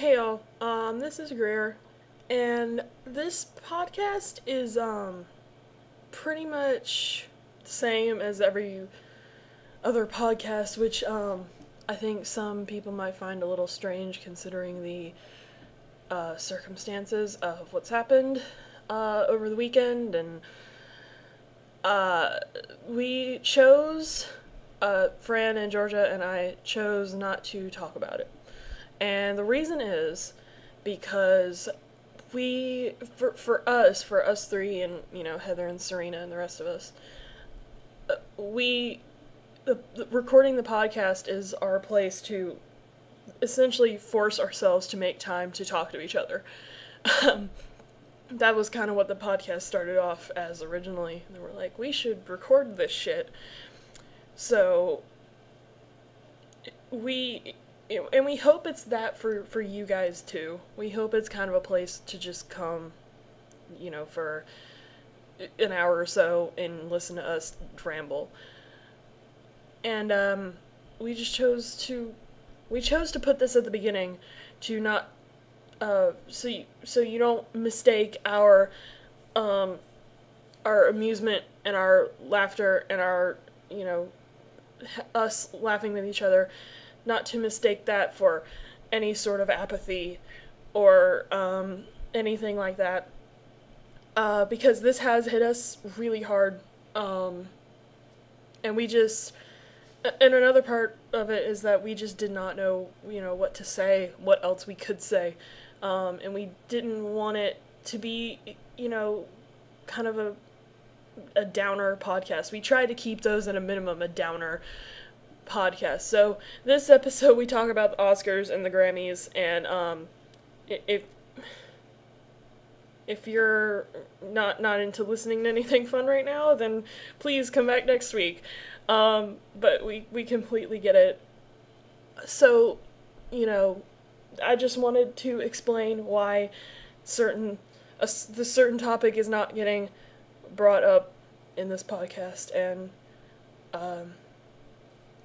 Hey y'all, this is Greer, and this podcast is, pretty much the same as every other podcast, which, I think some people might find a little strange considering the, circumstances of what's happened, over the weekend, and, we chose, Fran and Georgia and I chose not to talk about it. And the reason is because for us three, and, Heather and Serena and the rest of us, recording the podcast is our place to essentially force ourselves to make time to talk to each other. That was kind of what the podcast started off as originally. And they were like, we should record this shit. So, and we hope it's that for you guys too. We hope it's kind of a place to just come, for an hour or so and listen to us ramble. And we chose to put this at the beginning to not so you don't mistake our amusement and our laughter and our us laughing with each other, not to mistake that for any sort of apathy or anything like that, because this has hit us really hard, and another part of it is that we just did not know, what to say, what else we could say, and we didn't want it to be, kind of a downer podcast. We tried to keep those at a minimum, a downer podcast. So this episode we talk about the Oscars and the Grammys, and if you're not into listening to anything fun right now, then please come back next week. But we completely get it. So, I just wanted to explain why the certain topic is not getting brought up in this podcast, and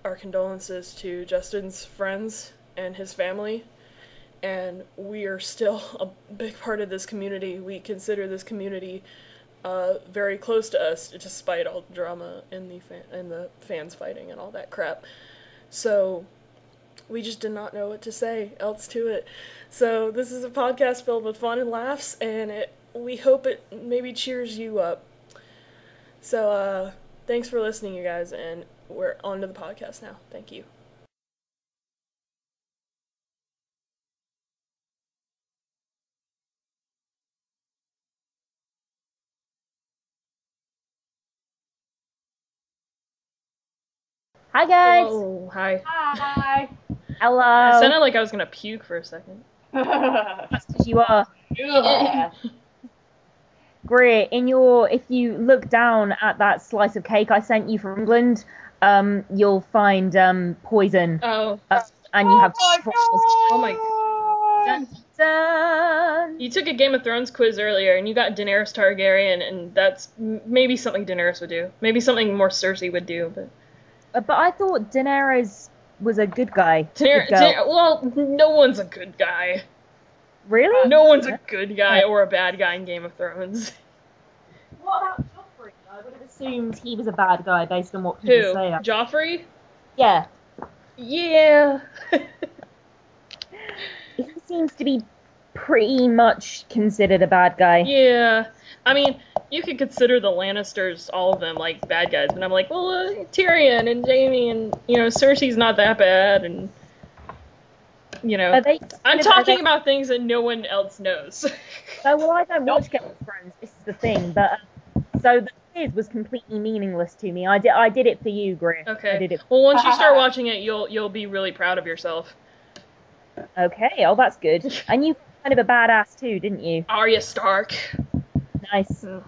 our condolences to Justin's friends and his family, and we are still a big part of this community. We consider this community very close to us, despite all the drama and the fans fighting and all that crap. So we just did not know what to say else to it. So this is a podcast filled with fun and laughs, and we hope it maybe cheers you up. So thanks for listening, you guys, and we're on to the podcast now. Thank you. Hi guys. Oh, hi. Hi. Hello. I sounded like I was gonna puke for a second. That's because you are. Yeah. Great. If you look down at that slice of cake I sent you from England, you'll find poison. Oh. And you have. Oh my. Dun, dun. You took a Game of Thrones quiz earlier, and you got Daenerys Targaryen, and that's maybe something Daenerys would do. Maybe something more Cersei would do, but. But I thought Daenerys was a good guy. Well, no one's a good guy. Really? No one's a good guy or a bad guy in Game of Thrones. What about Joffrey? I would have assumed he was a bad guy based on what people say. Who? Joffrey? Yeah. Yeah. He seems to be pretty much considered a bad guy. Yeah. I mean, you could consider the Lannisters, all of them, like, bad guys, but I'm like, well, Tyrion and Jaime and, Cersei's not that bad, and, I'm talking about things that no one else knows. Well, I don't watch Game of Thrones, this is the thing, but, so the quiz was completely meaningless to me. I did it for you, Greer. Okay. I did it. Well, once you start watching it, you'll be really proud of yourself. Okay, that's good. And you kind of a badass too, didn't you? Arya Stark. Nice. So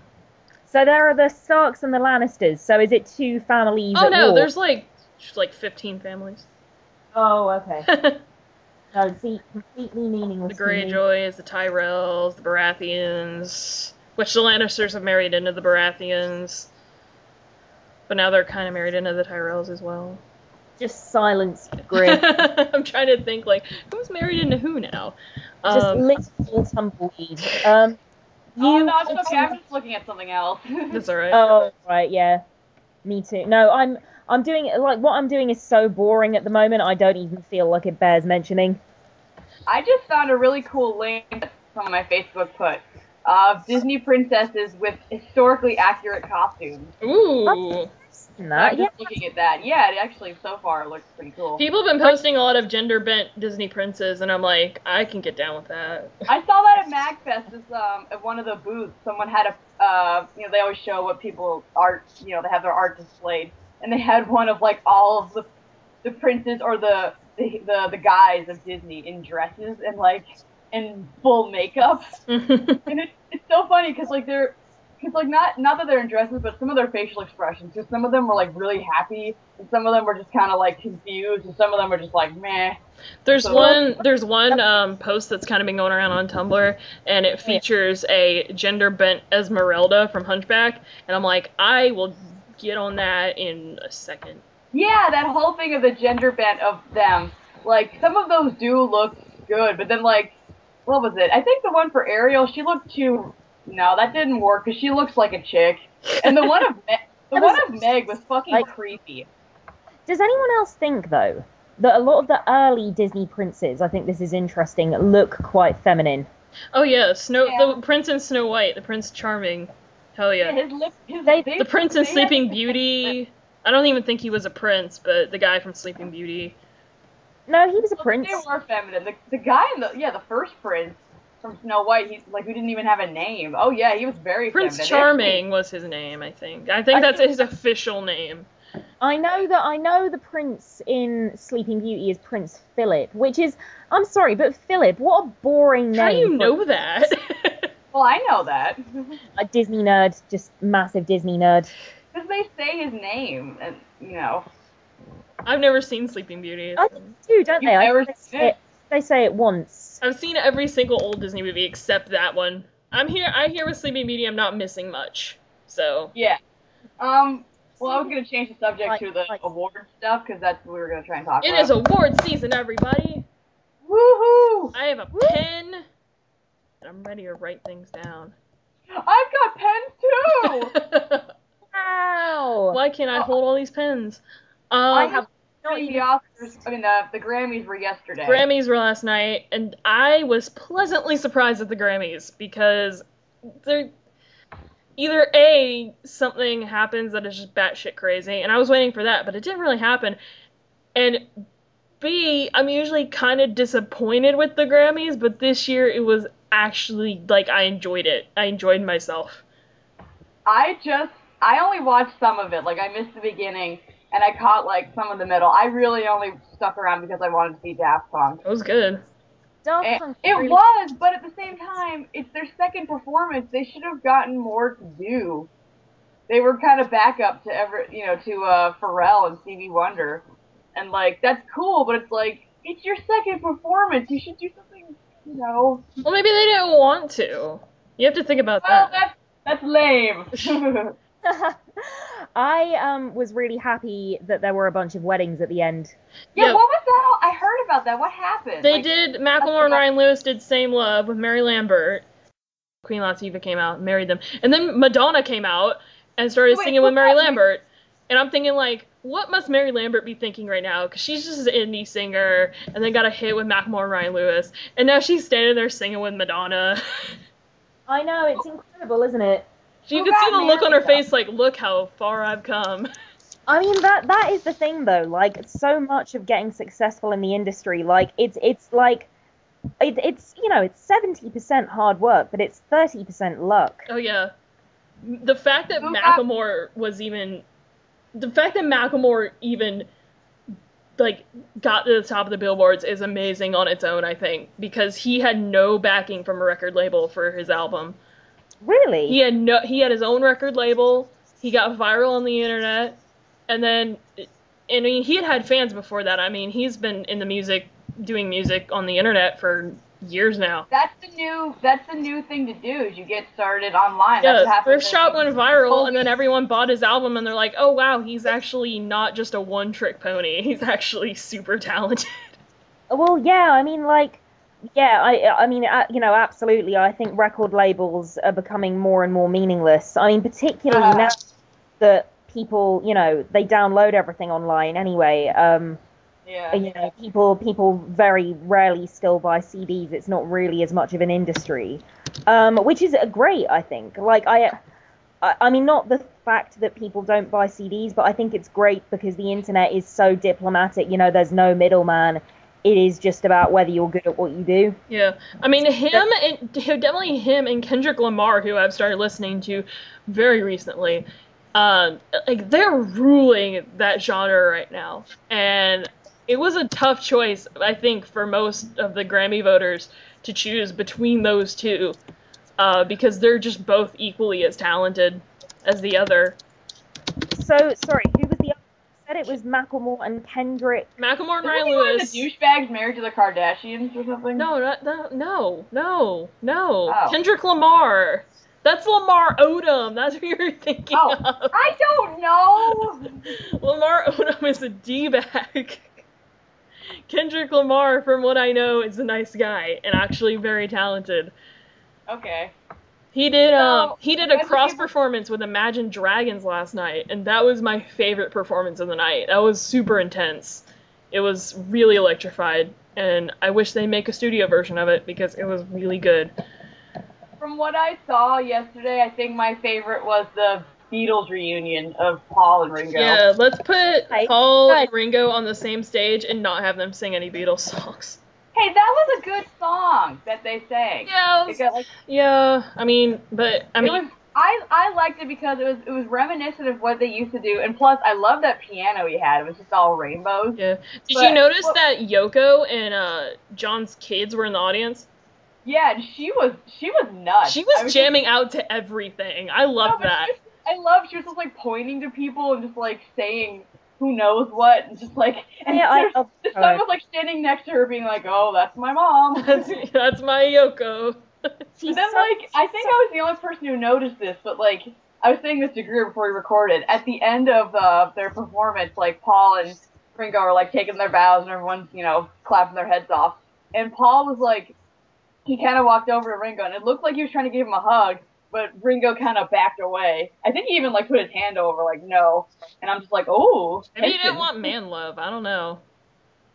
there are the Starks and the Lannisters. So is it two families Oh at no, war? there's like 15 families. Oh, okay. No, see, completely meaningless The to me. Greyjoys, the Tyrells, the Baratheons, which the Lannisters have married into the Baratheons, but now they're kind of married into the Tyrells as well. Just silence, Greer. I'm trying to think, like, who's married into who now? Just literal tumbleweed. Oh, no, it's okay. I'm just looking at something else. That's alright. Oh, right, yeah. Me too. No, I'm doing, like, what I'm doing is so boring at the moment, I don't even feel like it bears mentioning. I just found a really cool link that some of my Facebook put of Disney princesses with historically accurate costumes. Ooh. I'm just looking at that. Yeah, it actually, so far, looks pretty cool. People have been posting a lot of gender-bent Disney princes, and I'm like, I can get down with that. I saw that at MagFest, at one of the booths. Someone had they always show what people art, they have their art displayed. And they had one of, like, all of the princes or the guys of Disney in dresses and, like, in full makeup. And it's so funny, because, like, not that they're in dresses, but some of their facial expressions. Because some of them were, like, really happy, and some of them were just kind of, like, confused, and some of them were just like, meh. There's one post that's kind of been going around on Tumblr, and it features a gender-bent Esmeralda from Hunchback, and I'm like, I will get on that in a second. Yeah, that whole thing of the gender bent of them. Like, some of those do look good, but then, like, what was it? I think the one for Ariel, she looked too... No, that didn't work, because she looks like a chick. And the one of Meg was fucking creepy. Does anyone else think, though, that a lot of the early Disney princes, I think this is interesting, look quite feminine? Oh, yeah. The prince in Snow White, the Prince Charming. Hell yeah. The prince in Sleeping Beauty. I don't even think he was a prince, but the guy from Sleeping Beauty. No, he was a prince. They were feminine. The guy in the first prince from Snow White, who didn't even have a name. Oh yeah, he was very Prince feminine. Charming was his name, I think. I think that's his official name. I know the prince in Sleeping Beauty is Prince Philip, which is, I'm sorry, but Philip, what a boring name. How do you know that? Well, I know that. A Disney nerd, just massive Disney nerd. Because they say his name, and, I've never seen Sleeping Beauty. I do, don't they? Never seen it? They say it once. I've seen every single old Disney movie except that one. I hear with Sleeping Beauty I'm not missing much. So. Yeah. Well, I was going to change the subject to the award stuff, because that's what we were going to try and talk about. It is award season, everybody! Woohoo! I have a pen, and I'm ready to write things down. I've got pens, too! Wow! Why can't I hold all these pens? I have the Oscars. I mean, the Grammys were yesterday. Grammys were last night, and I was pleasantly surprised at the Grammys, because they're either A, something happens that is just batshit crazy, and I was waiting for that, but it didn't really happen, and B, I'm usually kind of disappointed with the Grammys, but this year it was actually, I enjoyed it. I enjoyed myself. I only watched some of it. I missed the beginning, and I caught, some of the middle. I really only stuck around because I wanted to see Daft Punk. It was good. It was, but at the same time, it's their second performance. They should have gotten more to do. They were kind of backup to Pharrell and Stevie Wonder. And, that's cool, but it's your second performance. You should do something, Well, maybe they didn't want to. You have to think about that. Well, that's lame. I was really happy that there were a bunch of weddings at the end. Yeah, what was that? I heard about that. What happened? They did, Macklemore and Ryan Lewis did Same Love with Mary Lambert. Queen Latifah came out and married them. And then Madonna came out and started singing with Mary Lambert. And I'm thinking, what must Mary Lambert be thinking right now? Because she's just an indie singer, and then got a hit with Macklemore and Ryan Lewis. And now she's standing there singing with Madonna. I know, it's incredible, isn't it? You can see the look on her face, look how far I've come. I mean, that is the thing, though. So much of getting successful in the industry, it's 70% hard work, but it's 30% luck. Oh, yeah. The fact that Macklemore even got to the top of the billboards is amazing on its own, I think, because he had no backing from a record label for his album. Really? He had his own record label. He got viral on the internet, and then, he had fans before that. I mean, he's been in the doing music on the internet for years now. That's the new thing to do, is you get started online. Yeah, That's what happens. Thrift Shop went viral, Oh, and then everyone bought his album, and they're like, oh wow, he's actually not just a one-trick pony. He's actually super talented. Well, yeah, I mean, like, yeah, I mean, you know, absolutely. I think record labels are becoming more and more meaningless. I mean, particularly now that people, you know, they download everything online anyway. Yeah. You know, people very rarely still buy CDs. It's not really as much of an industry, which is great, I think. Like, I mean, not the fact that people don't buy CDs, but I think it's great because the internet is so diplomatic. You know, there's no middleman. It is just about whether you're good at what you do. Yeah, I mean, definitely him and Kendrick Lamar, who I've started listening to very recently, like, they're ruling that genre right now, and it was a tough choice, I think, for most of the Grammy voters to choose between those two, because they're just both equally as talented as the other. So, sorry, who was the other? Said it was Macklemore and Kendrick. Macklemore and Ryan Isn't he one of Lewis. the douchebags married to the Kardashians or something? No. Oh. Kendrick Lamar. That's Lamar Odom. That's who you're thinking of. I don't know. Lamar Odom is a D-bag. Kendrick Lamar, from what I know, is a nice guy and actually very talented. Okay. He did a when cross people- performance with Imagine Dragons last night, and that was my favorite performance of the night. That was super intense. It was really electrified, and I wish they make a studio version of it because it was really good. From what I saw yesterday, I think my favorite was the Beatles reunion of Paul and Ringo. Yeah, let's put Hi. Paul Hi. and Ringo on the same stage and not have them sing any Beatles songs. Hey, that was a good song that they sang. Yeah, It got, like, I mean, I liked it because it was reminiscent of what they used to do, and plus I love that piano he had. It was just all rainbows. yeah. Did But- you notice that Yoko and John's kids were in the audience? Yeah, and she was nuts. She was I jamming out to everything. I love that. She was just like pointing to people and just like saying who knows what, and just like, and Yeah, I there's- love this her. son was like standing next to her being like, oh, that's my mom. That's my Yoko. She's And then, so- like, I think I was the only person who noticed this, but, like, I was saying this to Greer before we recorded. At the end of their performance, like, Paul and Ringo are, like, taking their bows and everyone's, you know, clapping their heads off. And Paul was, like, he kind of walked over to Ringo, and it looked like he was trying to give him a hug, but Ringo kind of backed away. I think he even, like, put his hand over, like, no. And I'm just like, oh. Maybe he didn't tension. want man love. I don't know.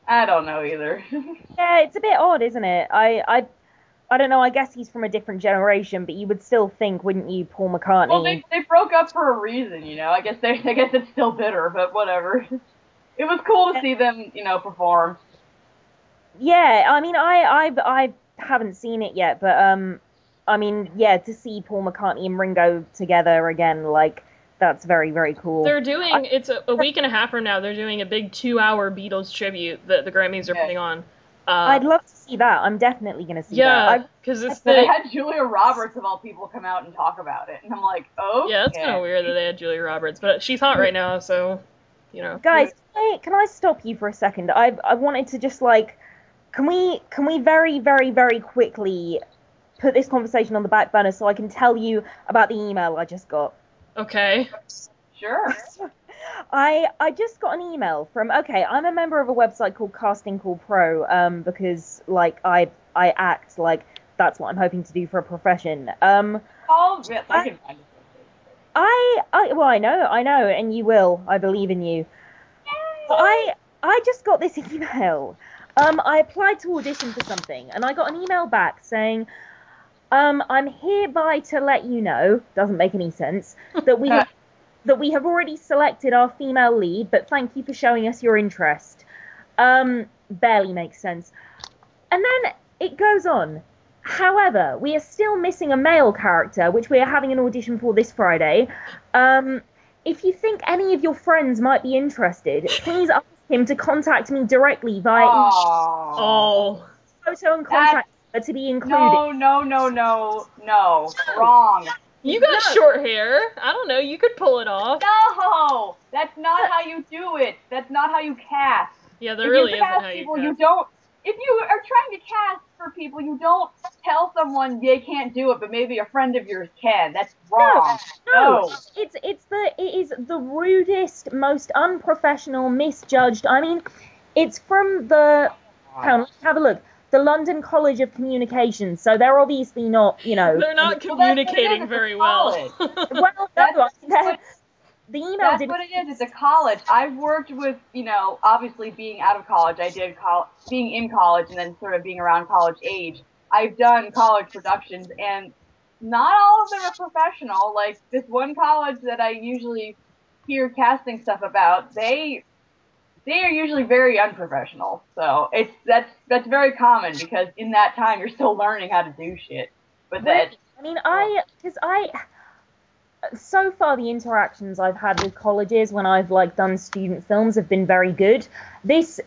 I don't know either. Yeah, it's a bit odd, isn't it? I don't know. I guess he's from a different generation, but you would still think, wouldn't you, Paul McCartney? Well, they broke up for a reason, you know. I guess it's still bitter, but whatever. It was cool to see them, you know, perform. Yeah, I mean, I haven't seen it yet, but I mean, yeah, to see Paul McCartney and Ringo together again, like, that's very, very cool. They're doing, it's a week and a half from now, they're doing a big 2-hour Beatles tribute that the Grammys are putting on. I'd love to see that. I'm definitely going to see that. Yeah, because it's But they the... had Julia Roberts, of all people, come out and talk about it. And I'm like, oh. Yeah, that's kind of weird that they had Julia Roberts, but she's hot right now, so, you know. Guys, can I stop you for a second? I wanted to just, like, can we very, very, very quickly put this conversation on the back burner so I can tell you about the email I just got? Okay. Sure. I just got an email from, okay, I'm a member of a website called Casting Call Pro, because, like, I act like that's what I'm hoping to do for a profession. Oh, yes, I can find it. Well, I know, and you will. I believe in you. I just got this email. I applied to audition for something, and I got an email back saying, I'm hereby to let you know, doesn't make any sense, that we have already selected our female lead, but thank you for showing us your interest. Barely makes sense. And then it goes on. However, we are still missing a male character, which we are having an audition for this Friday. If you think any of your friends might be interested, please ask him to contact me directly via Oh. photo and contact to be included. No. Wrong. You got short hair. I don't know, you could pull it off. No! That's not how you do it. That's not how you cast. Yeah, there If really you isn't cast how you people, cast. you don't. If you are trying to cast for people. You don't tell someone they can't do it, but maybe a friend of yours can. That's wrong. No. It is the rudest, most unprofessional, misjudged. I mean, it's from the. Let's have a look. The London College of Communications. So they're obviously not, They're not communicating very well. Well, the email That's didn't. what it is. It's a college. I've worked with, obviously being out of college, I did being in college and then sort of being around college age. I've done college productions, and not all of them are professional. Like this one college that I usually hear casting stuff about, they are usually very unprofessional. So that's very common because in that time you're still learning how to do shit. But that. I mean, so far the interactions I've had with colleges when I've done student films have been very good. This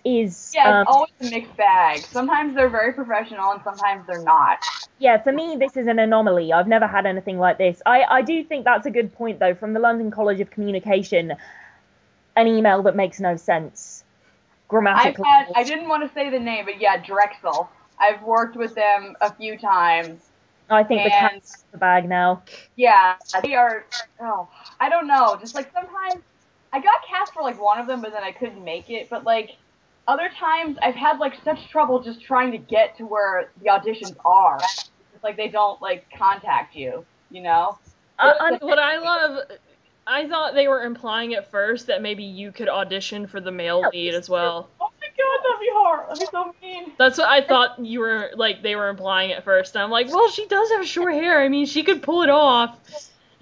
is it's always a mixed bag. Sometimes they're very professional and sometimes they're not. Yeah, for me this is an anomaly. I've never had anything like this. I do think that's a good point though, from the London College of Communication, an email that makes no sense grammatically. I didn't want to say the name, but yeah, Drexel. I've worked with them a few times. I think the cat's the bag now. Yeah, they are. Oh, I don't know. Just sometimes I got cast for one of them, but then I couldn't make it. But other times I've had such trouble just trying to get to where the auditions are. It's they don't contact you. What I love. I thought they were implying at first that maybe you could audition for the male lead as well. Oh my god, that'd be hard. That'd be so mean. That's what I thought you were, they were implying at first. And I'm like, well, she does have short hair. I mean, she could pull it off.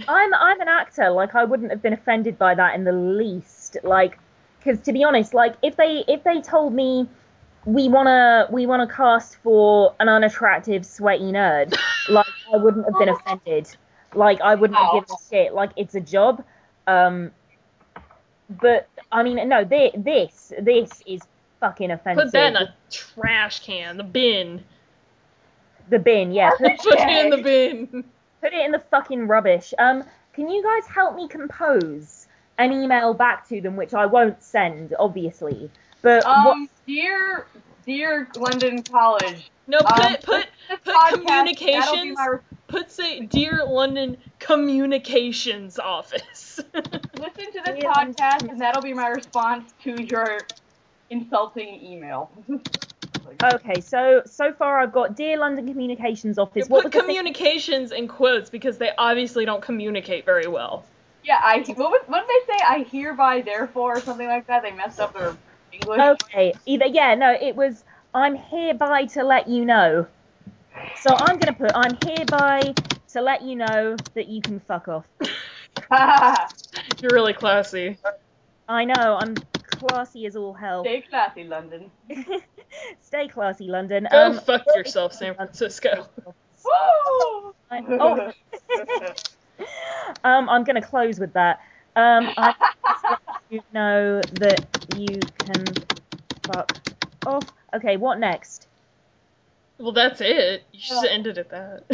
I'm an actor. I wouldn't have been offended by that in the least. Because to be honest, if they told me we wanna cast for an unattractive, sweaty nerd, I wouldn't have been offended. I wouldn't have given a shit. It's a job. But I mean, no, this is fucking offensive. Put that in a trash can, the bin. The bin, yeah. Put it in the bin. Put it in the fucking rubbish. Can you guys help me compose an email back to them, which I won't send, obviously. But dear London College. No, put communications. Say, dear London Communications Office. Listen to this podcast, and that'll be my response to your insulting email. Okay, so far I've got Dear London Communications Office. Put communications in quotes because they obviously don't communicate very well. Yeah, what did they say? I hereby, therefore, or something like that. They messed up their English. Okay, it was I'm hereby to let you know. So I'm going to put, I'm hereby to let you know that you can fuck off. You're really classy. I know, I'm classy as all hell. Stay classy, London. Stay classy, London. Go fuck yourself, San Francisco. I'm going to close with that. I just let you know that you can fuck off. Okay, what next? Well, that's it. You should have ended at that.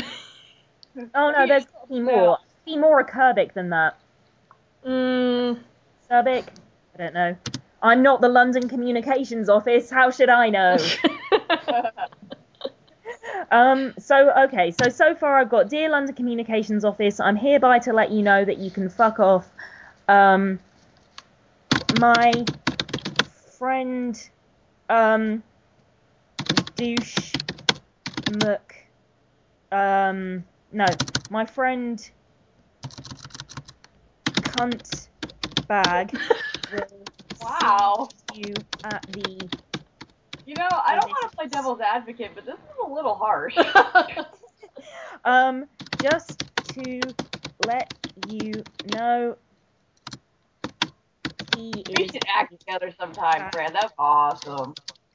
Oh no, there's got to be more. Be more acerbic than that. Acerbic? I don't know. I'm not the London Communications Office. How should I know? So far I've got Dear London Communications Office. I'm hereby to let you know that you can fuck off. My friend, douche. My friend cunt bag will see you at the... I don't want to play devil's advocate, but this is a little harsh. Just to let you know, we should act together sometime, Fran. That's awesome.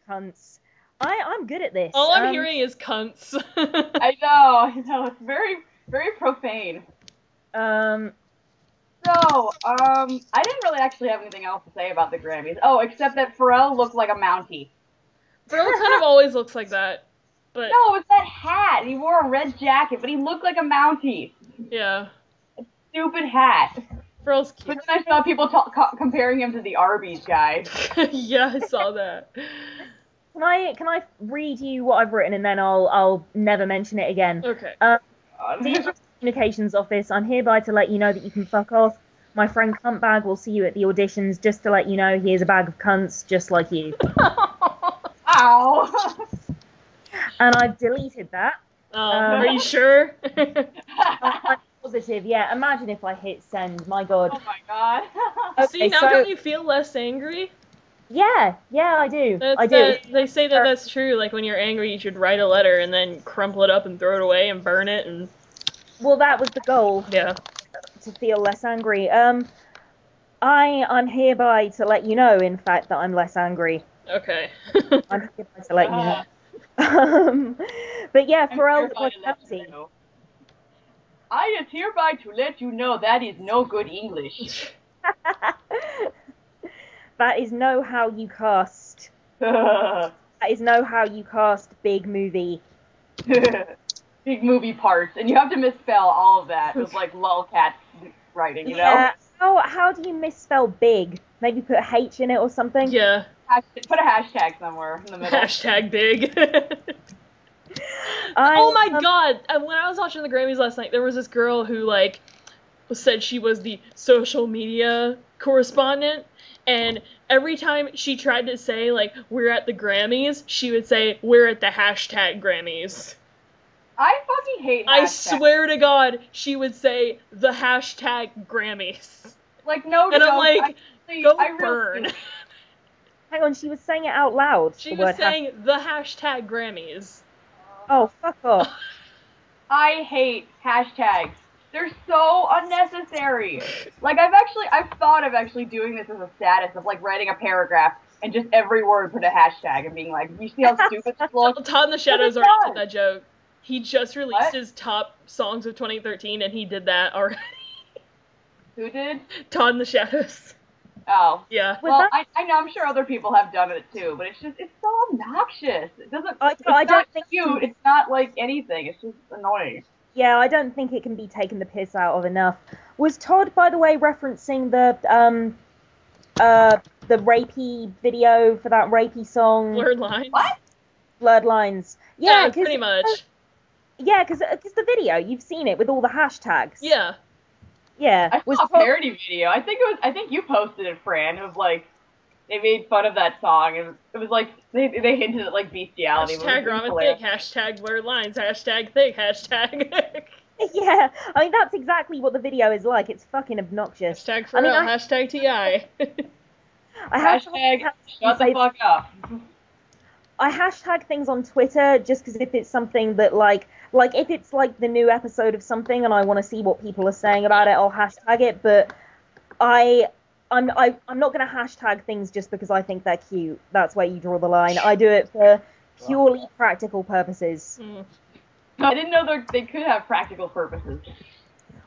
Cunts. I'm good at this. All I'm hearing is cunts. I know. It's very, very profane. I didn't really actually have anything else to say about the Grammys. Oh, except that Pharrell looked like a Mountie. Pharrell kind of always looks like that. But no, it's that hat. He wore a red jacket, but he looked like a Mountie. Yeah. A stupid hat. Pharrell's cute. But then I saw people comparing him to the Arby's guy. Yeah, I saw that. Can I read you what I've written and then I'll never mention it again. Okay. Dear Communications Office, I'm hereby to let you know that you can fuck off. My friend Cuntbag will see you at the auditions. Just to let you know, he is a bag of cunts just like you. Ow. And I've deleted that. Are you sure? I'm positive, yeah. Imagine if I hit send, my god. Oh my god. Okay, See, now so, don't you feel less angry? yeah, I do. I do. They say that that's true. Like, when you're angry, you should write a letter and then crumple it up and throw it away and burn it and... Well, that was the goal. Yeah. To feel less angry. I'm hereby to let you know, in fact, that I'm less angry. Okay. I'm hereby to let you know. But yeah, for old County. I is hereby to let you know that is no good English. That is no how you cast. That is no how you cast big movie. Big movie parts, and you have to misspell all of that with like lolcat writing, you know? Yeah. How do you misspell big? Maybe put a H in it or something? Yeah. Put a hashtag somewhere in the middle. Hashtag big. Oh my god! When I was watching the Grammys last night, there was this girl who, like, said she was the social media correspondent, and every time she tried to say, like, we're at the Grammys, she would say, we're at the hashtag Grammys. I fucking hate hashtags. I swear to God, she would say the hashtag Grammys. Like, no And joke, I'm like, go burn. Really... Hang on, she was saying it out loud. She was saying the hashtag Grammys. Oh, fuck off. I hate hashtags. They're so unnecessary. Like, I've thought of actually doing this as a status of, like, writing a paragraph and just every word put a hashtag and being like, you see how stupid this looks? Todd in the Shadows already did that joke. He just released his top songs of 2013, and he did that already. Who did? Todd in the Shadows. Oh. Yeah. Well, I know, I'm sure other people have done it too, but it's so obnoxious. It doesn't, I it's don't not think cute, it's not like anything, it's just annoying. Yeah, I don't think it can be taken the piss out of enough. Was Todd, by the way, referencing the rapey video for that rapey song? Blurred Lines? What? Blurred Lines. Yeah, pretty much. Yeah, because the video, you've seen it with all the hashtags. Yeah. Yeah. I saw a parody video. I think you posted it, Fran. It was like, they made fun of that song, and it was like, they hinted at like bestiality. Hashtag Ramen Thick, hashtag Blurred Lines, hashtag Thick, hashtag... Yeah, I mean, that's exactly what the video is like. It's fucking obnoxious. Hashtag for real, hashtag TI. Hashtag shut the fuck up. I hashtag things on Twitter just because if it's something that, like if it's like the new episode of something and I want to see what people are saying about it, I'll hashtag it, but I'm not going to hashtag things just because I think they're cute. That's where you draw the line. I do it for purely practical purposes. I didn't know they could have practical purposes.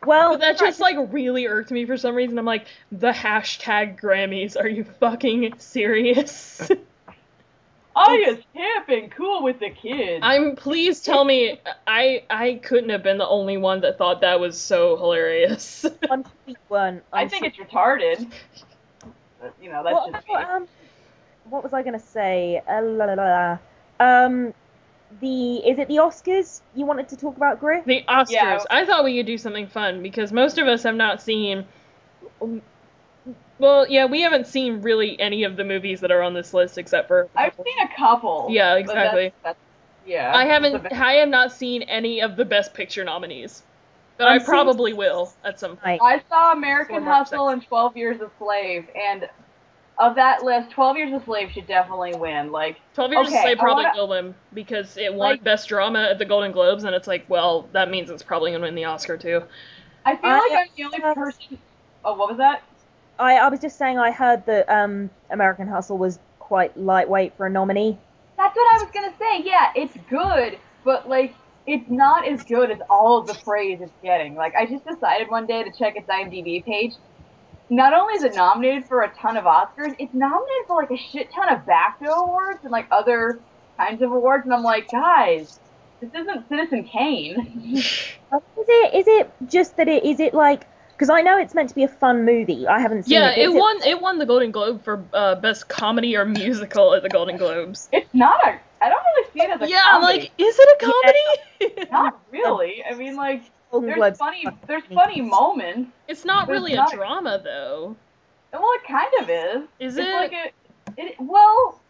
Well, but that just, like, really irked me for some reason. I'm like, the hashtag Grammys, are you fucking serious? I is hip and cool with the kids. Please tell me, I couldn't have been the only one that thought that was so hilarious. I'm sure you weren't. I think it's retarded. But, you know, that's just me. What was I gonna say? Is it the Oscars you wanted to talk about, Greer? The Oscars. Yeah. I thought we could do something fun, because most of us have not seen... Well, yeah, we haven't seen really any of the movies that are on this list, except for... I've seen a couple. Yeah, exactly. Yeah. I have not seen any of the Best Picture nominees. But I probably will, at some point. I saw American Hustle and 12 Years a Slave, and of that list, 12 Years a Slave should definitely win. 12 Years a Slave probably will win, because it won Best Drama at the Golden Globes, and it's like, well, that means it's probably going to win the Oscar, too. I feel like I'm the only person... Oh, what was that? I was just saying I heard that American Hustle was quite lightweight for a nominee. That's what I was going to say. Yeah, it's good, but, it's not as good as all of the praise it's getting. I just decided one day to check its IMDb page. Not only is it nominated for a ton of Oscars, it's nominated for, a shit ton of BAFTA awards and, other kinds of awards, and I'm like, guys, this isn't Citizen Kane. Is it just that because Because I know it's meant to be a fun movie. I haven't seen it. It won the Golden Globe for best comedy or musical at the Golden Globes. It's not a. I don't really see it as a Yeah, comedy. I'm like, is it a comedy? Not really. I mean, like, Golden there's Globes. funny moments. It's not There's really not a drama, though. Well, it kind of is. Is It's it? like well,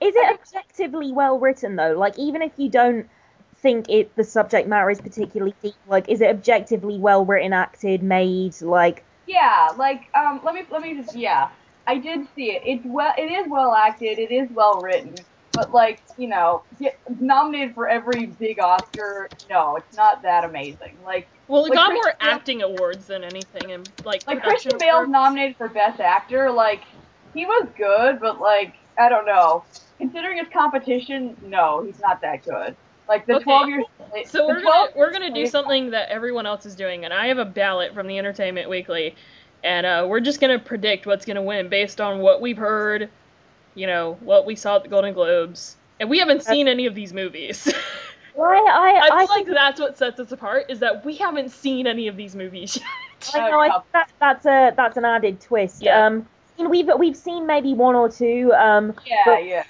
Is it objectively well written though? Like, even if you don't think the subject matter is particularly deep, like, is it objectively well written, acted, made? Like, yeah, like, let me just, yeah, I did see it. It is well acted. It is well written. But, like, you know, nominated for every big Oscar, no, it's not that amazing. Like, Well, it like got Christian more Bale- acting awards than anything, and like Christian Bale's awards. nominated for Best Actor. Like, he was good, but, like, I don't know. Considering his competition, no, he's not that good. Like, the Okay. 12 years... So the we're gonna do something that everyone else is doing, and I have a ballot from the Entertainment Weekly, and we're just gonna predict what's gonna win based on what we've heard, you know, what we saw at the Golden Globes, and we haven't seen any of these movies. I feel like that's what sets us apart, is that we haven't seen any of these movies yet. I know. I think that's an added twist. Yeah. You know, we've seen maybe one or two. But yeah.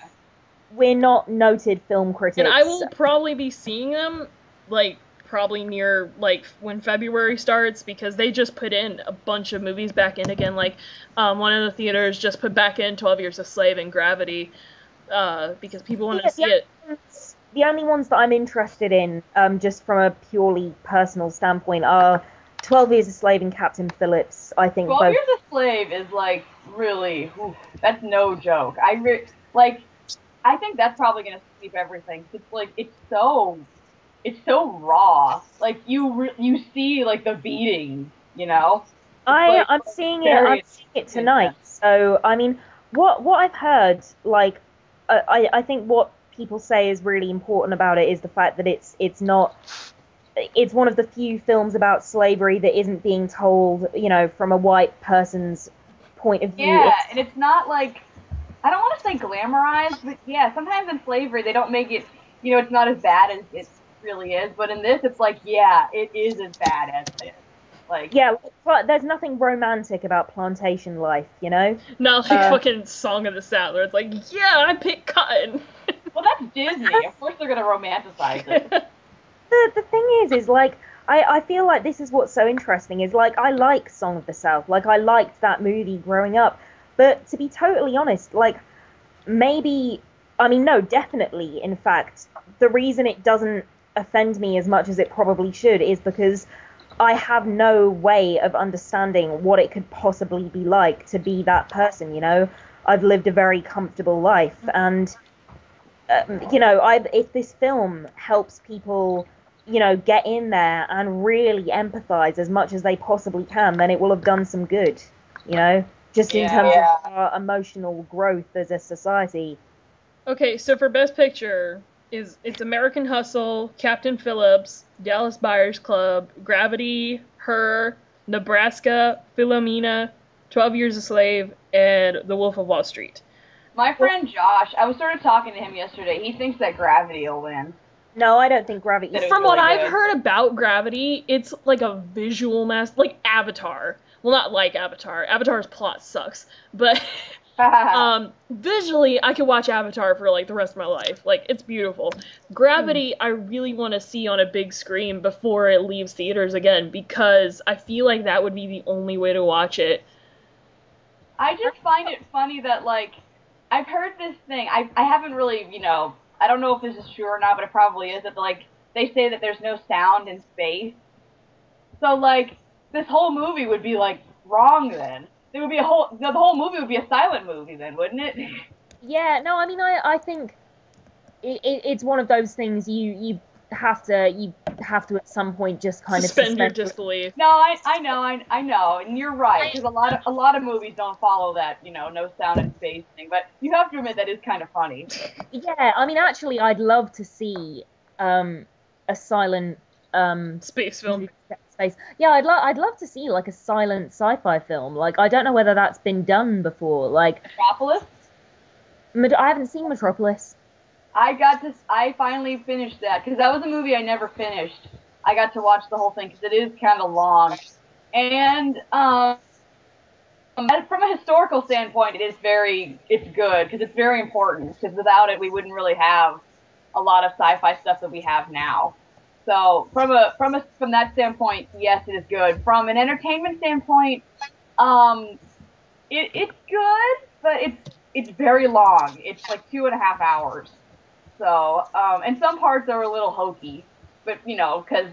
we're not noted film critics. And I will probably be seeing them, like, probably near, like, when February starts, because they just put in a bunch of movies back in again. Like, one of the theaters just put back in 12 Years a Slave and Gravity, because people wanted to see it. The only ones that I'm interested in, just from a purely personal standpoint, are 12 Years a Slave and Captain Phillips. I think 12 both. Years a Slave is, like, really, that's no joke. I think that's probably gonna sweep everything. It's like, it's so raw. Like, you see, like, the beating, you know? I'm seeing it tonight. So, I mean, what I've heard, like, I think what people say is really important about it is the fact that it's one of the few films about slavery that isn't being told, you know, from a white person's point of view. Yeah, and it's not like, I don't want to say glamorized, but yeah, sometimes in slavery they don't make it, you know, it's not as bad as it really is, but in this it's like, yeah, it is as bad as it is. Like, yeah, but there's nothing romantic about plantation life, you know? Not like fucking Song of the South, where it's like, yeah, I picked cotton. well, that's Disney. Of course they're gonna romanticize it. The thing is like, I feel like this is what's so interesting, is like, I like Song of the South, like, I liked that movie growing up, but to be totally honest, like, maybe, I mean, no, definitely, in fact, the reason it doesn't offend me as much as it probably should is because I have no way of understanding what it could possibly be like to be that person, you know? I've lived a very comfortable life, and, you know, if this film helps people, you know, get in there and really empathize as much as they possibly can, then it will have done some good, you know? Just in terms of our emotional growth as a society. Okay, so for Best Picture, it's American Hustle, Captain Phillips, Dallas Buyers Club, Gravity, Her, Nebraska, Philomena, 12 Years a Slave, and The Wolf of Wall Street. My friend Josh, I was sort of talking to him yesterday, he thinks that Gravity will win. No, I don't think Gravity is. From what really I've good. heard about Gravity, it's like a visual like Avatar. Well, not like Avatar. Avatar's plot sucks, but visually, I could watch Avatar for like the rest of my life. Like, it's beautiful. Gravity, I really want to see on a big screen before it leaves theaters again, because I feel like that would be the only way to watch it. I just find it funny that, like, I've heard this thing, I haven't really, you know, I don't know if this is true or not, but it probably is, that, like, they say that there's no sound in space. So, like, this whole movie would be, like, wrong then. There would be the whole movie would be a silent movie then, wouldn't it? Yeah, no, I mean, I think it's one of those things you have to at some point just kind of Suspend your disbelief. No, I know, and you're right, because a lot of movies don't follow that, you know, no sound in space thing, but you have to admit that is kind of funny. Yeah, I mean, actually, I'd love to see a silent Space film. Space. Yeah, I'd love to see like a silent sci-fi film. Like, I don't know whether that's been done before. Like Metropolis? I haven't seen Metropolis. I finally finished that, because that was a movie I never finished. I got to watch the whole thing, because it is kind of long. And from a historical standpoint, it's good because it's very important. Because without it, we wouldn't really have a lot of sci-fi stuff that we have now. So from that standpoint, yes, it is good. From an entertainment standpoint, it's good, but it's very long. It's like 2.5 hours. So and some parts are a little hokey, but because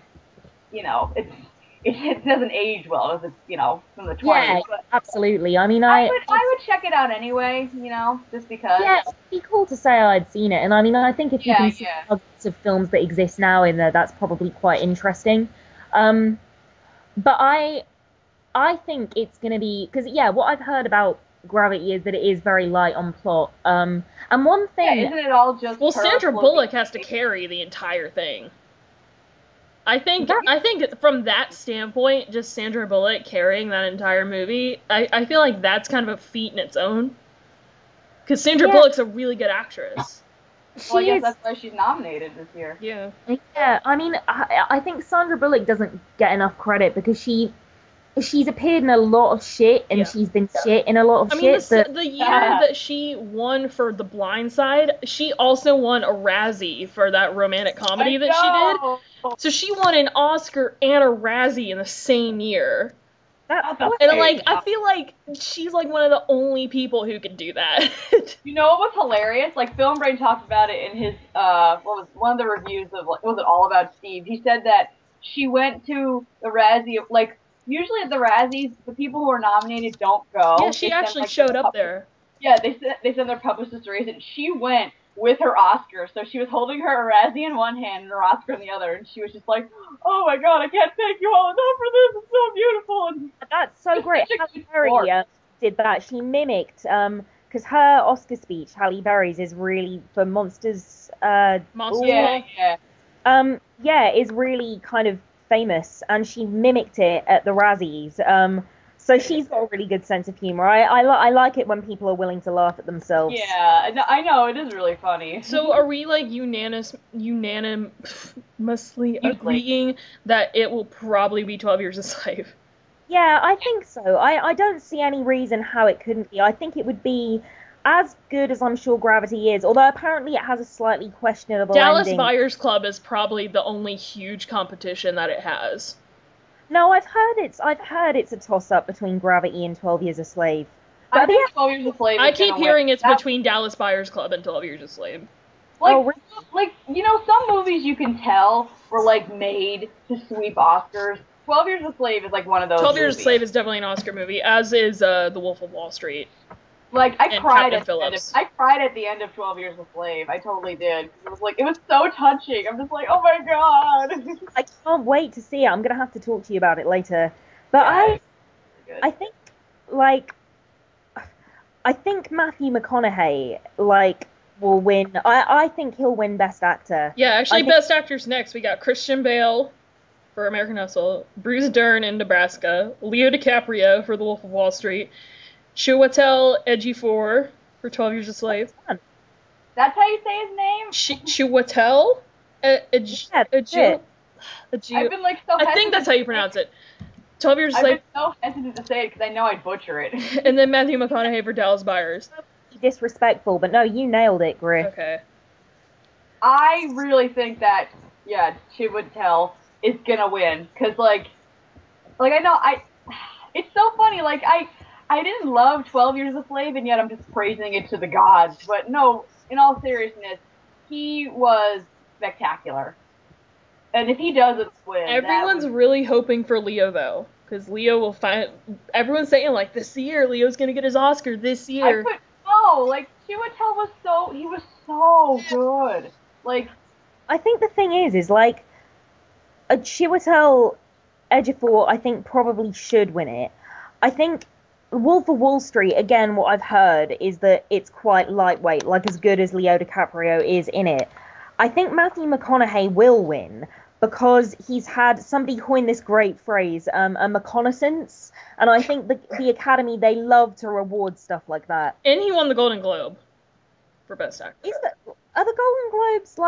it doesn't age well as it's from the 20s. Yeah, but absolutely. I mean, I would check it out anyway, just because. Yeah, it'd be cool to say I'd seen it, and I mean, I think if you can see lots of films that exist now in there, that's probably quite interesting. But I think it's gonna be because what I've heard about Gravity is that it is very light on plot. And one thing, isn't it all just? Well, Sandra Bullock has to carry the entire thing. I think from that standpoint, just Sandra Bullock carrying that entire movie, I feel like that's kind of a feat in its own. Because Sandra Bullock's a really good actress. Well, I guess that's why she's nominated this year. Yeah. Yeah, I mean, I think Sandra Bullock doesn't get enough credit because she's appeared in a lot of shit, and she's been shit in a lot of shit. I mean, the year that she won for The Blind Side, she also won a Razzie for that romantic comedy that she did. So she won an Oscar and a Razzie in the same year. And I feel like she's like one of the only people who could do that. You know what was hilarious? Like Film Brain talked about it in his one of the reviews of was it All About Steve? He said that she went to the Razzie usually at the Razzies the people who are nominated don't go. Yeah, she actually showed up there. Yeah, they sent their publicist to raise it. She went with her Oscar, so she was holding her Razzie in one hand and her Oscar in the other, and she was just like, "Oh my God, I can't thank you all enough for this. It's so beautiful." And that's so great. Halle Berry did that. She mimicked because her Oscar speech, Halle Berry's, is really for Monsters. Monsters. Is really kind of famous, and she mimicked it at the Razzies. So she's got a really good sense of humor. I like it when people are willing to laugh at themselves. Yeah, I know, it is really funny. So are we like unanimously agreeing that it will probably be 12 Years a Slave? Yeah, I think so. I don't see any reason how it couldn't be. I think it would be as good as I'm sure Gravity is, although apparently it has a slightly questionable Dallas ending. Buyers Club is probably the only huge competition that it has. No, I've heard it's a toss-up between Gravity and 12 Years a Slave. But I think 12 Years a Slave. I keep hearing it's between Dallas Buyers Club and 12 Years a Slave. Some movies you can tell were made to sweep Oscars. 12 Years a Slave is one of those. 12 Years a Slave is definitely an Oscar movie, as is The Wolf of Wall Street. I cried at the end of 12 Years a Slave. I totally did. It was so touching. I'm just like, oh my God. I can't wait to see it. I'm gonna have to talk to you about it later. But I think I think Matthew McConaughey will win. I think he'll win Best Actor. Yeah, actually, Best Actor's next. We got Christian Bale for American Hustle, Bruce Dern in Nebraska, Leo DiCaprio for The Wolf of Wall Street, Chiwetel Ejiofor for 12 Years a Slave. That's how you say his name? Chiwetel Ejiofor. I've been so I think that's how you pronounce it. 12 Years a Slave. I've been so hesitant to say it because I know I'd butcher it. And then Matthew McConaughey for Dallas Buyers. Disrespectful, but no, you nailed it, Greer. Okay. I really think that, Chiwetel is gonna win. Because, I know, it's so funny, I didn't love 12 Years a Slave, and yet I'm just praising it to the gods. But no, in all seriousness, he was spectacular. And if he doesn't win... Everyone's really hoping for Leo, though. Because Leo will find... Everyone's saying, this year, Leo's gonna get his Oscar this year. Chiwetel was so... He was so good. I think the thing is Chiwetel Ejiofor, I think, probably should win it. I think... Wolf of Wall Street, again, what I've heard is that it's quite lightweight, as good as Leo DiCaprio is in it. I think Matthew McConaughey will win because he's had somebody coin this great phrase, a McConaissance, and I think the Academy, they love to reward stuff like that. And he won the Golden Globe for Best Actor. Are the Golden Globes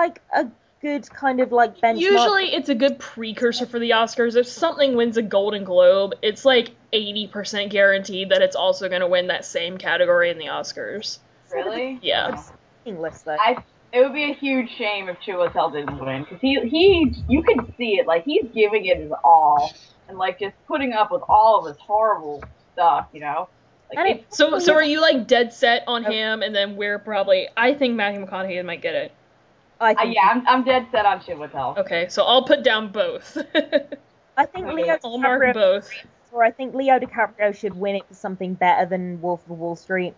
good kind of like benchmark? Usually it's a good precursor for the Oscars. If something wins a Golden Globe, it's like 80% guaranteed that it's also going to win that same category in the Oscars. Really? Yeah. List, though. It would be a huge shame if Chiwetel didn't win, because you can see it, like, he's giving it his all, and, like, just putting up with all of this horrible stuff, you know? Like, so are you, like, dead set on him, and then I think Matthew McConaughey might get it. I'm dead set on Chiwetel. Okay, so I'll put down both. I think I'll mark both. Or I think Leo DiCaprio should win it for something better than Wolf of Wall Street.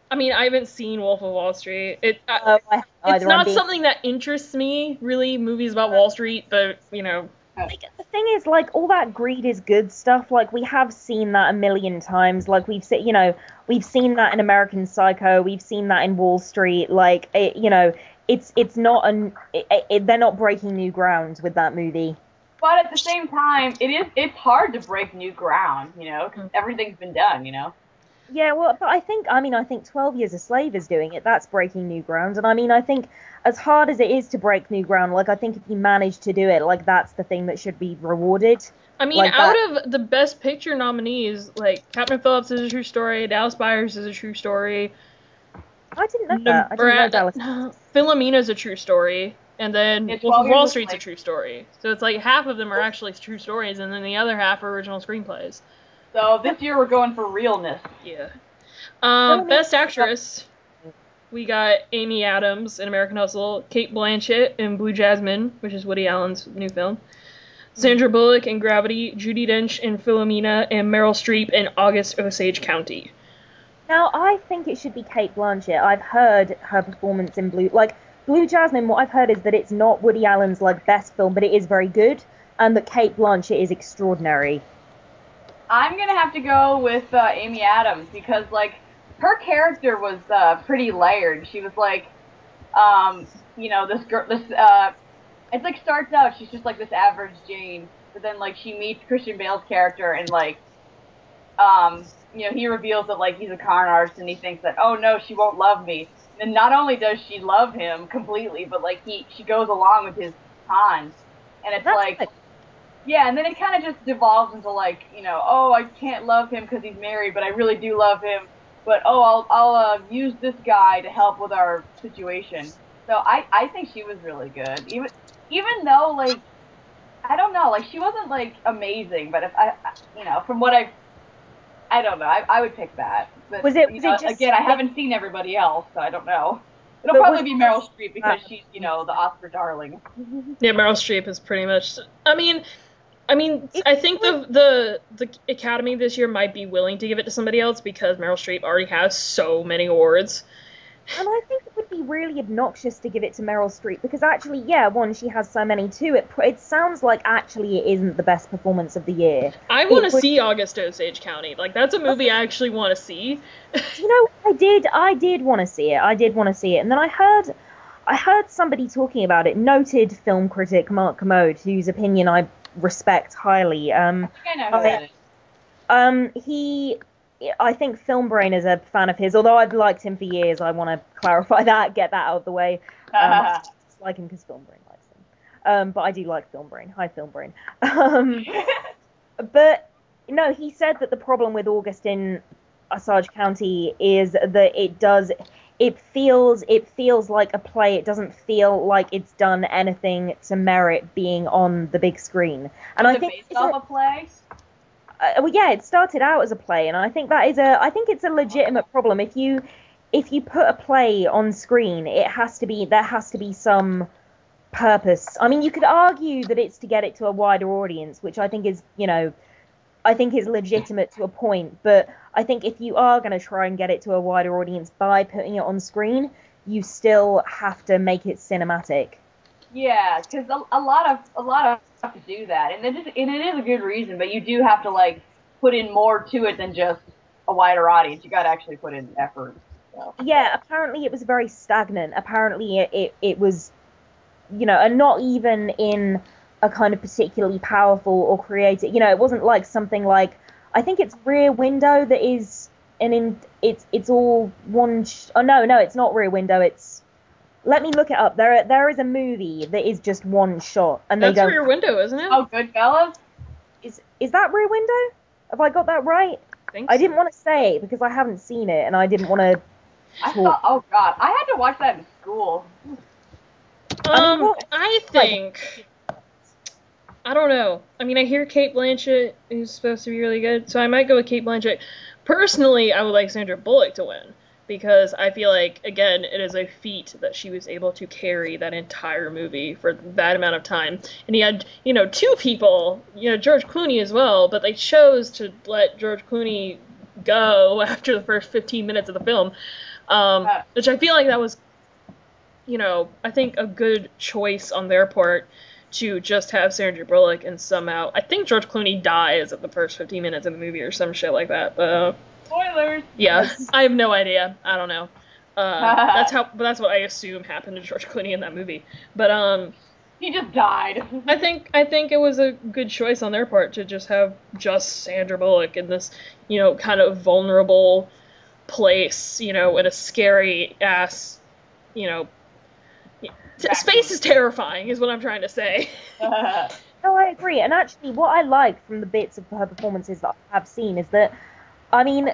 I mean, I haven't seen Wolf of Wall Street. It's not something that interests me, really, movies about Wall Street, but, you know. Like, the thing is, like, all that greed is good stuff. Like, we have seen that a million times. Like, we've seen that in American Psycho. We've seen that in Wall Street. Like, it's not they're not breaking new ground with that movie. But at the same time, it's hard to break new ground, you know, because everything's been done, you know. Yeah, well, but I think 12 Years a Slave is doing it. That's breaking new ground. And I think as hard as it is to break new ground, like, I think if you manage to do it, like, that's the thing that should be rewarded. I mean, like of the Best Picture nominees, like, Captain Phillips is a true story, Dallas Buyers is a true story. I didn't know that. I didn't know Dallas. Philomena's a true story, and then Wolf of Wall Street's a true story. So it's like half of them are actually true stories, and then the other half are original screenplays. So this year we're going for realness. Yeah. Best Actress, we got Amy Adams in American Hustle, Cate Blanchett in Blue Jasmine, which is Woody Allen's new film, Sandra Bullock in Gravity, Judi Dench in Philomena, and Meryl Streep in August Osage County. Now, I think it should be Cate Blanchett. I've heard her performance in Blue Jasmine, what I've heard is that it's not Woody Allen's, like, best film, but it is very good, and that Cate Blanchett is extraordinary. I'm gonna have to go with Amy Adams, because, like, her character was pretty layered. She was like, you know, this girl, it's like starts out, she's just like this average Jane, but then, like, she meets Christian Bale's character, and, like, you know, he reveals that, like, he's a con artist, and he thinks that, oh no, she won't love me. And not only does she love him completely, but, like, she goes along with his cons, and it's like. Yeah, and then it kind of just devolves into, like, you know, oh, I can't love him because he's married, but I really do love him. But, oh, I'll use this guy to help with our situation. So I think she was really good. Even though, like, I don't know, like, she wasn't, like, amazing. But if you know, from what I don't know, I would pick that. But, was it just, again, I haven't seen everybody else, so I don't know. It'll probably be Meryl Streep because she's, you know, the Oscar darling. Yeah, Meryl Streep is pretty much. I mean, I think the Academy this year might be willing to give it to somebody else because Meryl Streep already has so many awards. And I think it would be really obnoxious to give it to Meryl Streep because actually, yeah, one, she has so many. Two, it sounds like actually it isn't the best performance of the year. I want to see August Osage County. Like, that's a movie I actually want to see. You know, I did want to see it. I did want to see it. And then I heard somebody talking about it, noted film critic Mark Commode, whose opinion I respect highly. I think I know who that is. I think Film Brain is a fan of his, although I've liked him for years. I want to clarify that, get that out of the way. I just like him because Film Brain likes him. But I do like Film Brain. Hi, Film Brain. But, no, he said that the problem with August in Osage County is that it feels like a play. It doesn't feel like it's done anything to merit being on the big screen. And I think based off a play. Well, yeah, it started out as a play, and I think it's a legitimate problem. If you put a play on screen, there has to be some purpose. I mean, you could argue that it's to get it to a wider audience, which I think is legitimate to a point. But I think if you are going to try and get it to a wider audience by putting it on screen, you still have to make it cinematic. Yeah, because a lot of have to do that, and it is a good reason, but you do have to, like, put in more to it than just a wider audience. You got to actually put in effort. So. Yeah, apparently it was very stagnant. Apparently it was, you know, and not even in a kind of particularly powerful or creative. You know, it wasn't like something like, I think it's Rear Window that is it's all one. Oh no, it's not Rear Window. It's Let me look it up. There is a movie that is just one shot, and That's Rear Window, isn't it? Oh, Goodfellas? Is that Rear Window? Have I got that right? I didn't want to say it because I haven't seen it, and I didn't want to. Oh god, I had to watch that in school. I think. I don't know. I mean, I hear Cate Blanchett is supposed to be really good, so I might go with Cate Blanchett. Personally, I would like Sandra Bullock to win, because I feel like, again, it is a feat that she was able to carry that entire movie for that amount of time. And he had, two people, George Clooney as well, but they chose to let George Clooney go after the first 15 minutes of the film, which I feel like that was, I think a good choice on their part to just have Sandra Bullock, and somehow, I think George Clooney dies at the first 15 minutes of the movie or some shit like that, but... Spoilers! Yeah, I have no idea. I don't know. That's what I assume happened to George Clooney in that movie. But, he just died. I think it was a good choice on their part to just have just Sandra Bullock in this, kind of vulnerable place, in a scary-ass, space is terrifying, is what I'm trying to say. No, I agree. And actually, what I like from the bits of her performances that I have seen is that, I mean,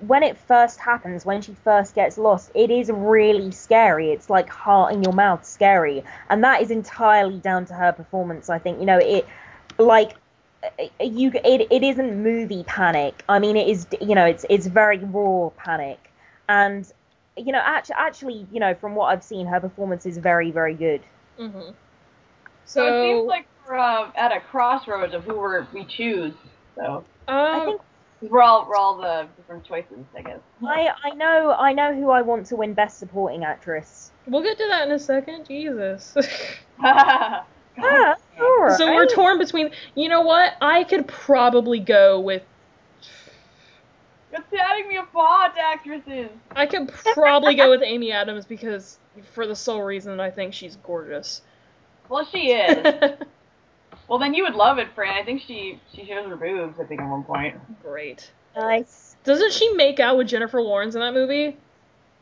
when it first happens, when she first gets lost, it is really scary. It's like heart in your mouth scary. And that is entirely down to her performance, I think. It isn't movie panic. I mean, it is, it's very raw panic. And actually, from what I've seen, her performance is very, very good. Mm-hmm. So it seems like we're at a crossroads of who we choose. So I think we're all the different choices, I guess. I know who I want to win Best Supporting Actress. We'll get to that in a second. Jesus. Sure. So we're torn between. You know what? I could probably go with. You're setting me apart, actresses. I could probably go with Amy Adams because, for the sole reason, I think she's gorgeous. Well, she is. Well, then you would love it, Fran. I think she shows her boobs, I think, at one point. Great. Nice. Doesn't she make out with Jennifer Lawrence in that movie?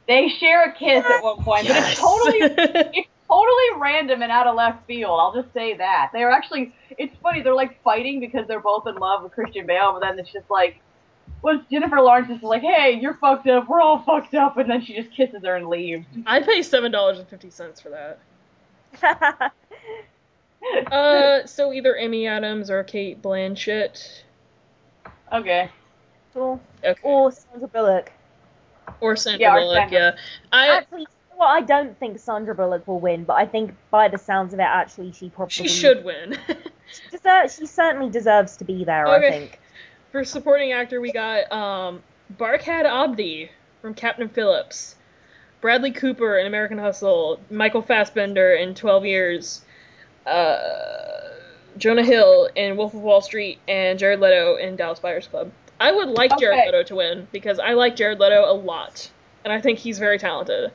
They share a kiss at one point, but it's totally random and out of left field. I'll just say that. They're actually, it's funny, they're like fighting because they're both in love with Christian Bale, but then it's just like, Jennifer Lawrence is like, hey, you're fucked up, we're all fucked up, and then she just kisses her and leaves. I'd pay $7.50 for that. So either Amy Adams or Cate Blanchett. Okay. Cool. Okay. Or Sandra Bullock. Or Sandra Bullock, yeah. Actually, well, I don't think Sandra Bullock will win, but I think by the sounds of it, actually, she should win. She certainly deserves to be there, okay. I think. For supporting actor, we got Barkhad Abdi from Captain Phillips, Bradley Cooper in American Hustle, Michael Fassbender in 12 Years, Jonah Hill in Wolf of Wall Street, and Jared Leto in Dallas Buyers Club. I would like Jared Leto to win, because I like Jared Leto a lot, and I think he's very talented.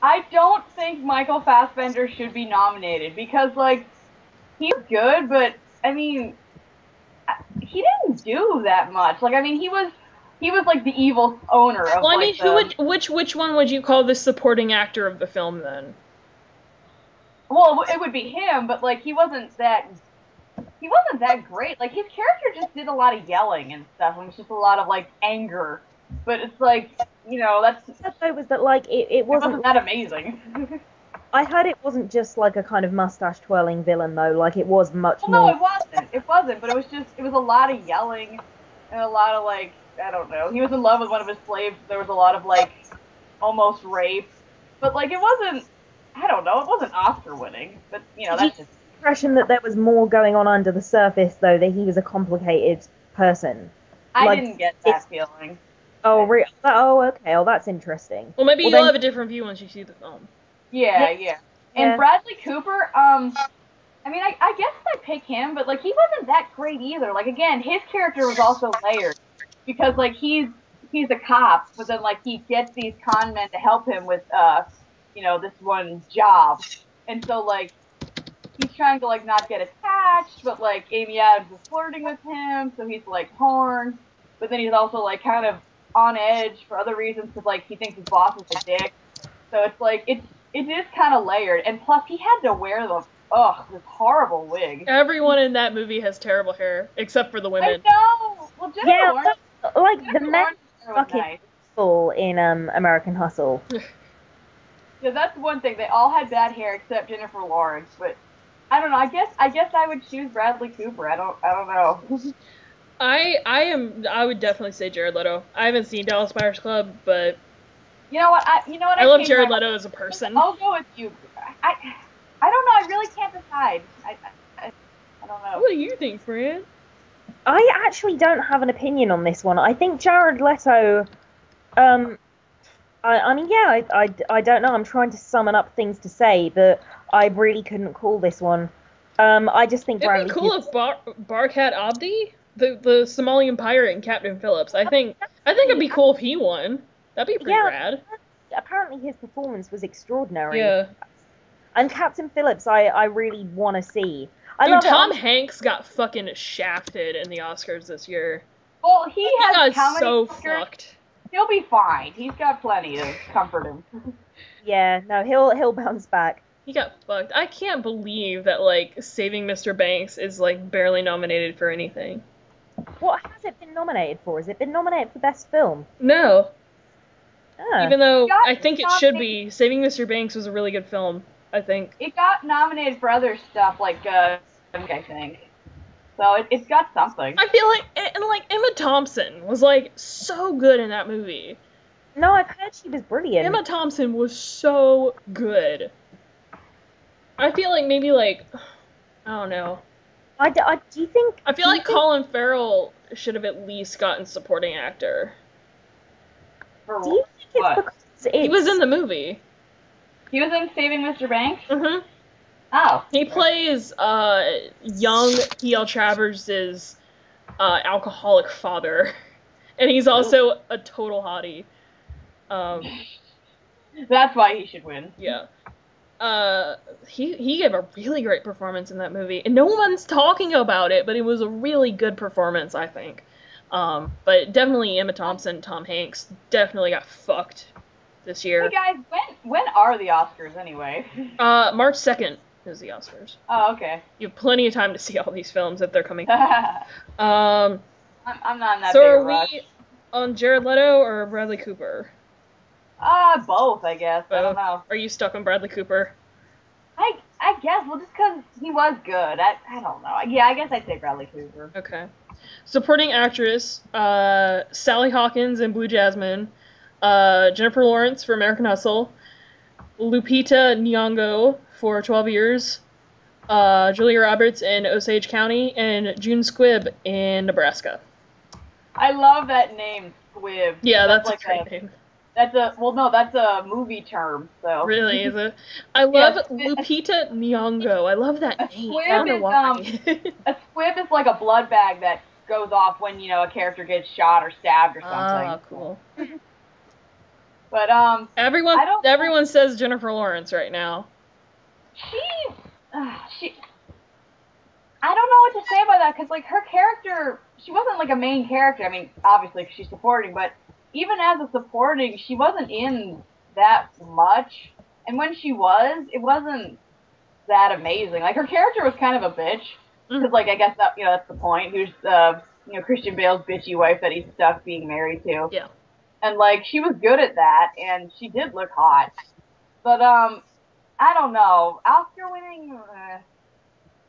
I don't think Michael Fassbender should be nominated, because, he's good, but, I mean, he didn't do that much. Like, I mean, he was like the evil owner of. Well, I mean, which one would you call the supporting actor of the film then? Well, it would be him, but he wasn't that great. Like, his character just did a lot of yelling and stuff, and it was just a lot of anger. But it's that's. That was that it wasn't that amazing. I heard it wasn't just a kind of mustache twirling villain though, it was much more. No, it wasn't, but it was a lot of yelling and a lot of I don't know. He was in love with one of his slaves. There was a lot of almost rape, but it wasn't, I don't know, it wasn't Oscar winning, but that's just impression that there was more going on under the surface though, that he was a complicated person. I didn't get that feeling. Oh, okay. Oh, that's interesting. Well, maybe you'll have a different view once you see the film. Yeah. And Bradley Cooper, I mean, I guess I pick him, but, he wasn't that great either. Again, his character was also layered, because, he's a cop, but then, he gets these con men to help him with, this one job. And so, he's trying to, not get attached, but, Amy Adams is flirting with him, so he's, torn. But then he's also, kind of on edge for other reasons, because, he thinks his boss is a dick. So it's, it is kind of layered, and plus he had to wear this horrible wig. Everyone in that movie has terrible hair, except for the women. I know. Well, Yeah, like the Jennifer men Lawrence was fucking nice. full in American Hustle. Yeah, that's one thing. They all had bad hair except Jennifer Lawrence, but I don't know. I guess I would choose Bradley Cooper. I don't know. I would definitely say Jared Leto. I haven't seen Dallas Buyers Club, but You know what? I love Jared Leto as a person. I'll go with you. I don't know. I really can't decide. I don't know. What do you think, Fran? I actually don't have an opinion on this one. I think Jared Leto, I mean, yeah, I don't know. I'm trying to summon up things to say, but I really couldn't call this one. I just think It'd be cool if Barkat Abdi, the Somalian pirate and Captain Phillips. I think it'd be cool if he won. That'd be pretty rad. Apparently his performance was extraordinary. Yeah. And Captain Phillips, I really want to see. Dude, Tom Hanks got fucking shafted in the Oscars this year. Well, he has got so fucked. He'll be fine. He's got plenty to comfort him. Yeah, no, he'll bounce back. He got fucked. I can't believe that, like, Saving Mr. Banks is, like, barely nominated for anything. What has it been nominated for? Has it been nominated for Best Film? No. Ah. Even though I think it should be. Saving Mr. Banks was a really good film, I think. It got nominated for other stuff, like, I think. So it's got something. I feel like, and like, Emma Thompson was, like, so good in that movie. No, I've heard she was brilliant. Emma Thompson was so good. I feel like maybe, like, I don't know. Do you think... I feel like Colin Farrell should have at least gotten supporting actor. For Do you think it's what? because it's... He was in the movie. He was in Saving Mr. Banks? Mm-hmm. Oh. He plays young T.L. Travers' alcoholic father. And he's also a total hottie. That's why he should win. Yeah. He gave a really great performance in that movie. And no one's talking about it, but it was a really good performance, I think. But definitely Emma Thompson, Tom Hanks definitely got fucked this year. Hey guys, when are the Oscars anyway? March 2nd is the Oscars. Oh, okay. You have plenty of time to see all these films if they're coming. I'm not in that So big a are rush. we on Jared Leto or Bradley Cooper? Both, I guess. I don't know. Are you stuck on Bradley Cooper? I guess, well, just because he was good. I don't know. Yeah, I guess I'd say Bradley Cooper. Okay. Supporting actress, Sally Hawkins in Blue Jasmine, Jennifer Lawrence for American Hustle, Lupita Nyong'o for 12 Years, Julia Roberts in Osage County, and June Squibb in Nebraska. I love that name, Squibb. Yeah, that's like a great name. That's a movie term, so. Really, is it? I love Yeah, Lupita Nyong'o. I love that name. I don't know Squibb why. A squib is like a blood bag that goes off when, a character gets shot or stabbed or something. Ah, cool. But, Everyone says Jennifer Lawrence right now. she, I don't know what to say about that, because, like, her character, she wasn't, like, a main character. I mean, obviously, she's supporting, but even as a supporting, she wasn't in that much. And when she was, it wasn't that amazing. Like, her character was kind of a bitch. Because, like, I guess that, that's the point. Who's, Christian Bale's bitchy wife that he's stuck being married to. Yeah. And, like, she was good at that, and she did look hot. But, I don't know. Oscar winning,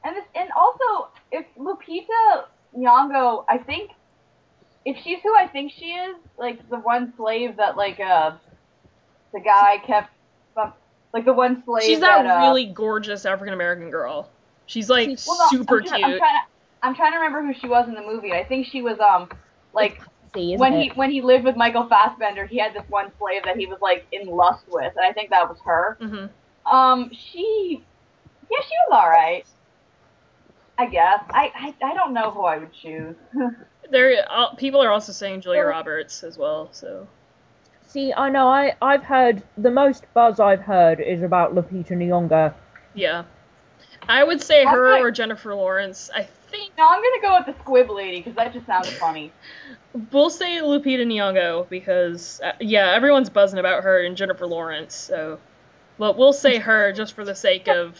and also, if Lupita Nyong'o, I think, if she's who I think she is, like, the one slave that, like, the guy kept, like, the one slave She's that really gorgeous African-American girl. She's, like, super cute. I'm trying to remember who she was in the movie. I think she was, like, when he lived with Michael Fassbender, he had this one slave that he was, like, in lust with, and I think that was her. Mm-hmm. She was alright. I guess. I don't know who I would choose. People are also saying Julia Roberts as well, so. See, I know, I've heard, the most buzz I've heard is about Lupita Nyong'o. Yeah. I would say her or Jennifer Lawrence. I think. No, I'm gonna go with the squib lady, because that just sounds funny. We'll say Lupita Nyong'o, because, everyone's buzzing about her and Jennifer Lawrence, so. But we'll say her just for the sake of...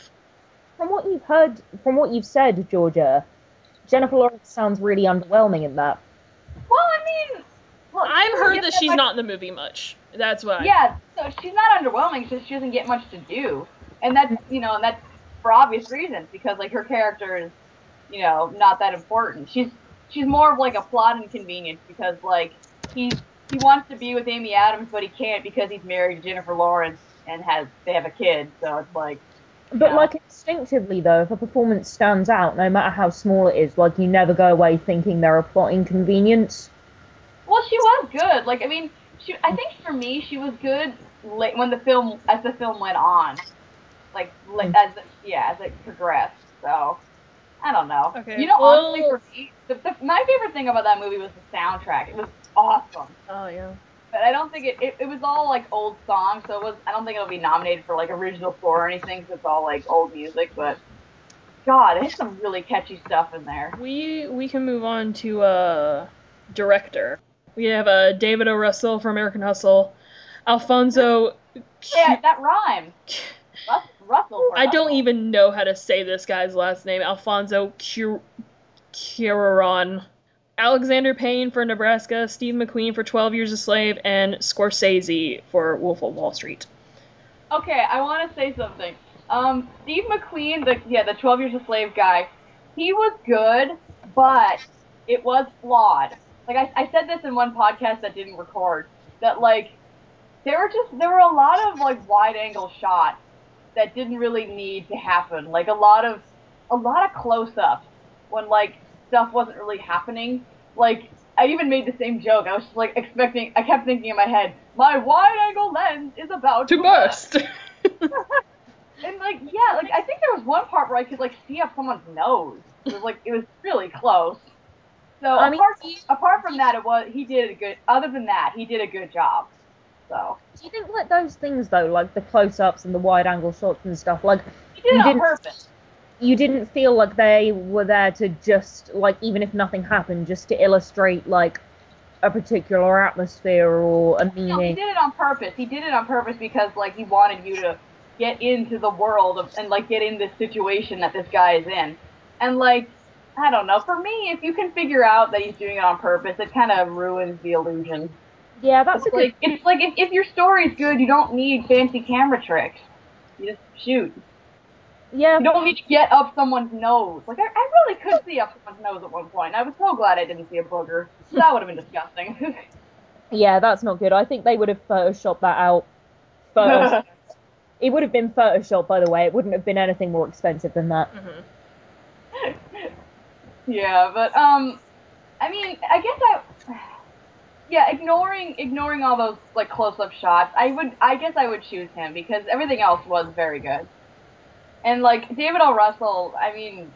From what you've said, Georgia, Jennifer Lawrence sounds really underwhelming in that. Well, I mean... Well, I've heard that she's not in the movie much. That's why. Yeah, so she's not underwhelming because she doesn't get much to do. And that's, and that's for obvious reasons, because, like, her character is, not that important. She's more of, like, a plot inconvenience because, like, he wants to be with Amy Adams, but he can't because he's married to Jennifer Lawrence and they have a kid, so it's like... But, like, instinctively, though, if a performance stands out, no matter how small it is, like, you never go away thinking they're a plot inconvenience. Well, she was good. Like, I mean, I think for me, she was good as the film went on. As it progressed. So, I don't know. Okay. Honestly, for me, my favorite thing about that movie was the soundtrack. It was awesome. Oh, yeah. But I don't think it was all, like, old songs, so I don't think it'll be nominated for, like, original score or anything, because it's all, like, old music, but, God, there's some really catchy stuff in there. We can move on to, director. We have, David O. Russell for American Hustle, Alfonso... Yeah, that rhymes. Russell. I don't even know how to say this guy's last name. Alfonso Cuarón. Alexander Payne for Nebraska, Steve McQueen for 12 Years a Slave, and Scorsese for Wolf of Wall Street. Okay, I want to say something. Steve McQueen, the 12 Years a Slave guy, he was good, but it was flawed. Like, I said this in one podcast that didn't record, that, like, there were a lot of, like, wide-angle shots that didn't really need to happen. Like, a lot of close-ups when, like, stuff wasn't really happening. Like, I even made the same joke. I was just, like, I kept thinking in my head, my wide-angle lens is about to burst. And, like, yeah, like, I think there was one part where I could, like, see up someone's nose. It was really close. So, apart from that, he did a good job. So. Do you think, like, those things, though, like the close-ups and the wide-angle shots and stuff, like... He did it on purpose. You didn't feel like they were there to just, like, even if nothing happened, just to illustrate, like, a particular atmosphere or a meaning? No, he did it on purpose. He did it on purpose because, like, he wanted you to get into the world and, like, get in this situation that this guy is in. And, like, I don't know. For me, if you can figure out that he's doing it on purpose, it kind of ruins the illusion. Yeah, that's It's like if your story's good, you don't need fancy camera tricks. You just shoot. Yeah. You don't need to get up someone's nose. Like, I really could see up someone's nose at one point. I was so glad I didn't see a booger. That would have been disgusting. Yeah, that's not good. I think they would have photoshopped that out first. It would have been photoshopped, by the way. It wouldn't have been anything more expensive than that. Mm-hmm. Yeah, but, I mean, ignoring all those, like, close-up shots, I guess I would choose him, because everything else was very good. And, like, David O. Russell, I mean,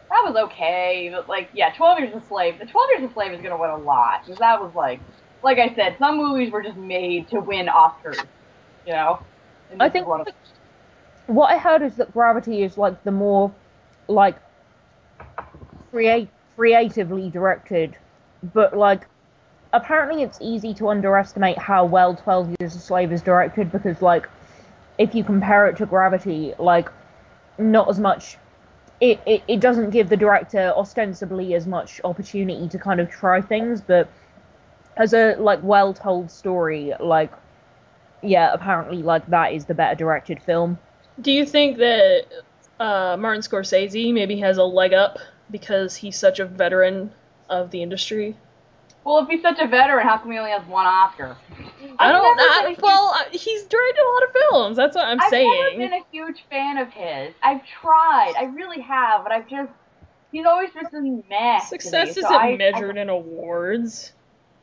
that was okay, but, like, yeah, 12 Years a Slave. The 12 Years a Slave is gonna win a lot, because that was, like I said, some movies were just made to win Oscars, you know? I think what I heard is that Gravity is, like, the more, like, creatively directed, but, like, apparently it's easy to underestimate how well 12 Years a Slave is directed, because, like, if you compare it to Gravity, like, not as much... It doesn't give the director ostensibly as much opportunity to kind of try things, but as a, like, well-told story, like, yeah, apparently, like, that is the better directed film. Do you think that Martin Scorsese maybe has a leg up because he's such a veteran of the industry? Well, if he's such a veteran, how come he only has one Oscar? He's directed a lot of films. That's what I'm saying. I've never been a huge fan of his. I've tried. I really have, but he's always just a mess. Success isn't measured in awards,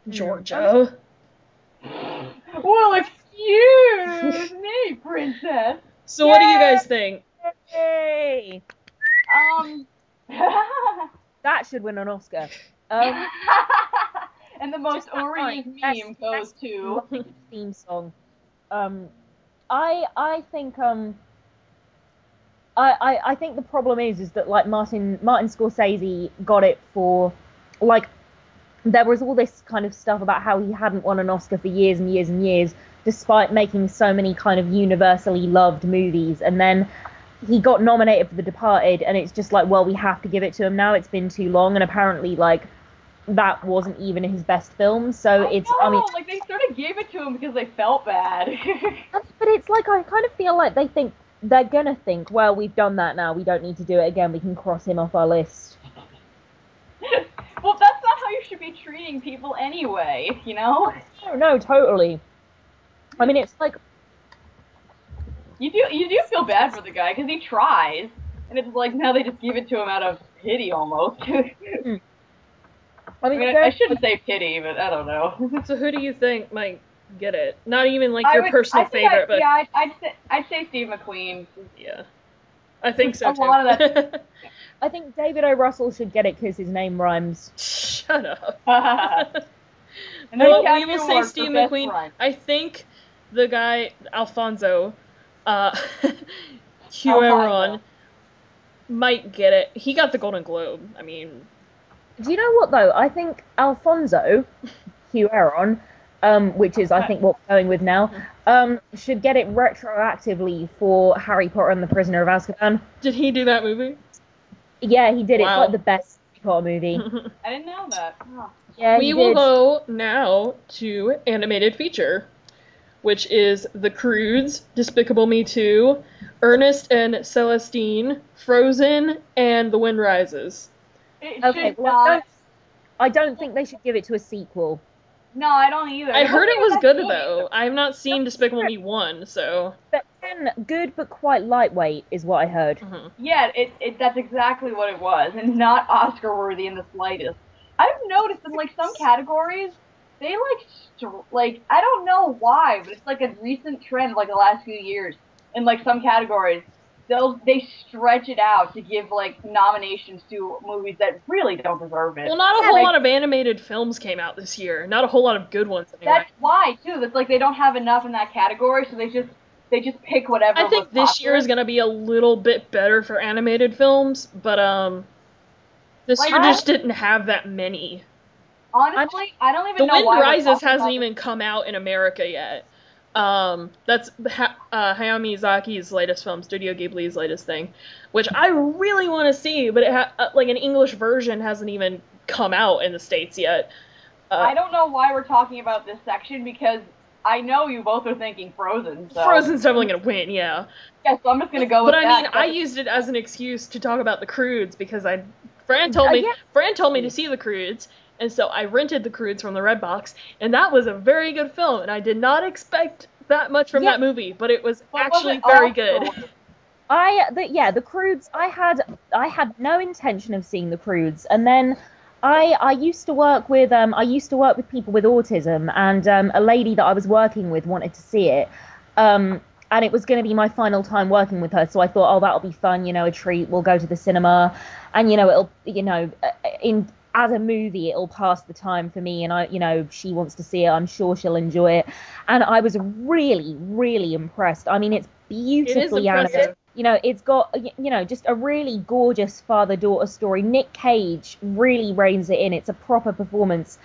Georgia. Well, excuse me, princess. So what do you guys think? Hey! That should win an Oscar. And the most Orient meme goes to theme song. I think I think the problem is that, like, Martin Scorsese got it for, like, there was all this kind of stuff about how he hadn't won an Oscar for years and years and years, despite making so many kind of universally loved movies. And then he got nominated for The Departed, and it's just like, well, we have to give it to him now. It's been too long, and apparently, like, that wasn't even his best film. So I mean, like, they sort of gave it to him because they felt bad. but it's like, I kind of feel like they're gonna think, well, we've done that now. We don't need to do it again. We can cross him off our list. Well, that's not how you should be treating people anyway, you know? No, totally. I mean, it's like, You do feel bad for the guy, because he tries, and it's like, now they just give it to him out of pity, almost. I mean, I shouldn't say pity, but I don't know. So who do you think might get it? Not even, like, your personal favorite, but... Yeah, I'd say Steve McQueen. Yeah. I think so, too. A lot of that... I think David O. Russell should get it because his name rhymes. Shut up. And then Well, we will say Steve McQueen. I think the guy, Alfonso, Cuarón, might get it. He got the Golden Globe. I mean... Do you know what, though? I think Alfonso Cuarón, which is, I think, what we're going with now, should get it retroactively for Harry Potter and the Prisoner of Azkaban. Did he do that movie? Yeah, he did. Wow. It's like the best Harry Potter movie. I didn't know that. Oh. Yeah, we will go now to animated feature, which is The Croods, Despicable Me 2, Ernest and Celestine, Frozen, and The Wind Rises. Okay, well, I don't think they should give it to a sequel. No, I don't either. I heard it was good, though. I've not seen Despicable Me 1, so... But then, good but quite lightweight is what I heard. Mm-hmm. Yeah, that's exactly what it was, and not Oscar-worthy in the slightest. I've noticed in, like, some categories, they, like, I don't know why, but it's, like, a recent trend, like, the last few years. In, like, some categories, they stretch it out to give, like, nominations to movies that really don't deserve it. Well, not a whole lot of animated films came out this year. Not a whole lot of good ones, anyway. That's why, too. That's, like, they don't have enough in that category, so they just pick whatever. I think this year is going to be a little bit better for animated films, but, this year just didn't have that many. Honestly, I don't even know why. The Wind Rises hasn't even come out in America yet. That's Hayao Miyazaki's latest film, Studio Ghibli's latest thing, which I really want to see, but like an English version hasn't even come out in the States yet. I don't know why we're talking about this section, because I know you both are thinking Frozen. So. Frozen's definitely gonna win, yeah. Yeah, so I'm just gonna go with that. But I mean, I used it as an excuse to talk about The Croods because Fran told me to see The Croods, and so I rented The Croods from the Redbox, and that was a very good film, and I did not expect that much from that movie, but it was actually very good. The Croods, I had no intention of seeing The Croods, and then I used to work with people with autism, and a lady that I was working with wanted to see it, and it was going to be my final time working with her, so I thought, oh, that'll be fun, you know, a treat. We'll go to the cinema, and as a movie, it'll pass the time for me, and she wants to see it. I'm sure she'll enjoy it, and I was really, really impressed. I mean, it's beautifully animated. It's got, just a really gorgeous father-daughter story. Nick Cage really reins it in. It's a proper performance.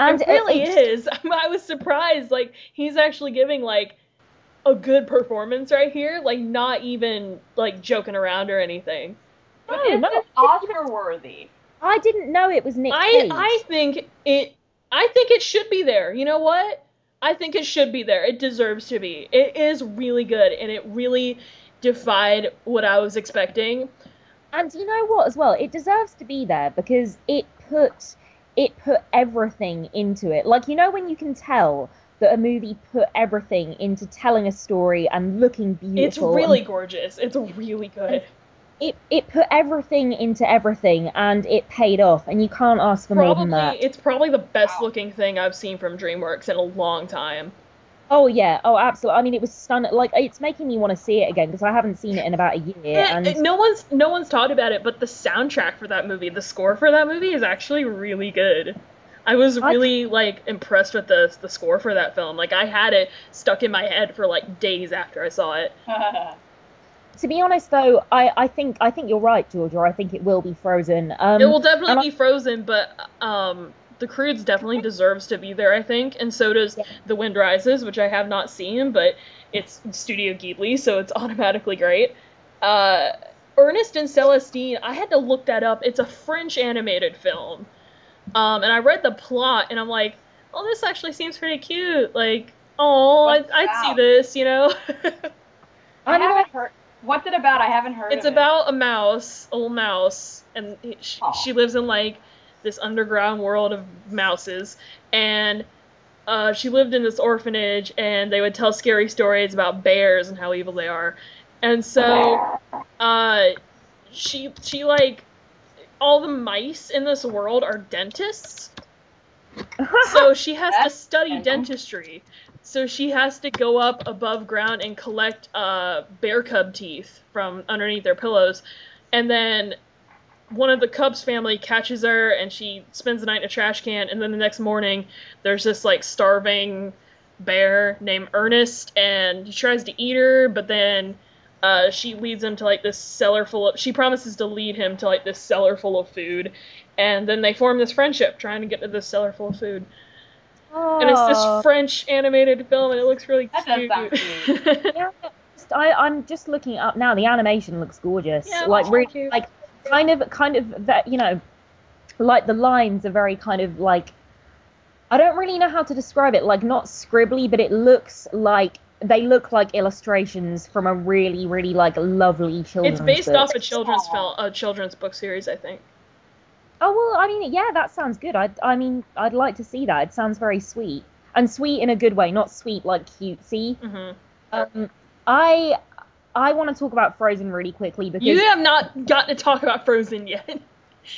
And it really is. I was surprised. Like, he's actually giving, like, a good performance right here. Like, not even, like, joking around or anything. But it's Oscar-worthy. I didn't know it was Nick Cage. I think it should be there. You know what? I think it should be there. It deserves to be. It is really good, and it really defied what I was expecting. And you know what, as well? It deserves to be there because it put everything into it. Like, when you can tell that a movie put everything into telling a story and looking beautiful. It's really gorgeous. It's really good. It put everything into everything, and it paid off, and you can't ask for more than that. It's probably the best looking thing I've seen from DreamWorks in a long time. Oh, yeah. Oh, absolutely. I mean, it was stunning. Like, it's making me want to see it again, because I haven't seen it in about a year. And no one's talked about it, but the soundtrack for that movie, the score for that movie is actually really good. I was really, impressed with the score for that film. Like, I had it stuck in my head for, days after I saw it. To be honest, though, I think you're right, Georgia. I think it will be Frozen. It will definitely be Frozen, but The Croods definitely deserves to be there, I think, and so does Yeah. The Wind Rises, which I have not seen, but it's Studio Ghibli, so it's automatically great. Uh, Ernest and Celestine, I had to look that up. It's a French animated film. And I read the plot, and I'm like, oh, this actually seems pretty cute. Like, oh, What's it I'd see about? this, you know? I haven't heard. What's it about? I haven't heard It's of about a mouse, a little mouse, and Aw. she lives in, like, this underground world of mouses, and she lived in this orphanage, and they would tell scary stories about bears and how evil they are. And so, she like, all the mice in this world are dentists, so she has to That's study random. dentistry. So she has to go up above ground and collect bear cub teeth from underneath their pillows. And then one of the cub's family catches her, and she spends the night in a trash can, and then the next morning there's this, like, starving bear named Ernest, and he tries to eat her, but then she leads him to, like, this cellar full of... She promises to lead him to, like, this cellar full of food, and then they form this friendship trying to get to this cellar full of food. And it's this French animated film, and it looks really That does cute. sound cute. Yeah, I'm just looking up now. The animation looks gorgeous. Yeah, like it's really, cute. like kind of that, you know, like the lines are very kind of like, I don't really know how to describe it. Like not scribbly, but it looks like they look like illustrations from a really, really like lovely children's It's based book. off a children's film, a children's book series, I think. Oh well, I mean, yeah, that sounds good. I mean, I'd like to see that. It sounds very sweet, and sweet in a good way, not sweet like cutesy. Mm-hmm. I want to talk about Frozen really quickly because You have not gotten to talk about Frozen yet.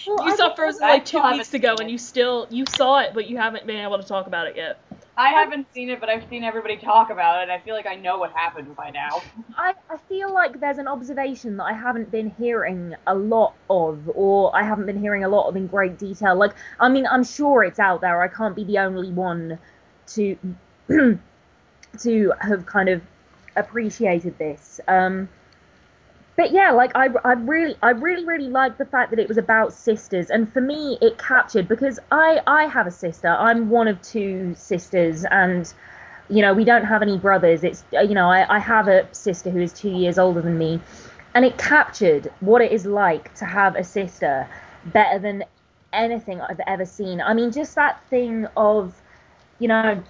Well, You I saw think- Frozen I like still 2 haven't weeks ago, seen and it. you saw it, but you haven't been able to talk about it yet. I haven't seen it, but I've seen everybody talk about it, and I feel like I know what happened by now. I feel like there's an observation that I haven't been hearing a lot of, or I haven't been hearing a lot of in great detail. Like, I mean, I'm sure it's out there. I can't be the only one to to have kind of appreciated this. But yeah, like I really like the fact that it was about sisters, and for me, it captured because I have a sister. I'm one of 2 sisters, and you know we don't have any brothers. It's you know I have a sister who is 2 years older than me, and it captured what it is like to have a sister better than anything I've ever seen. I mean, just that thing of, you know,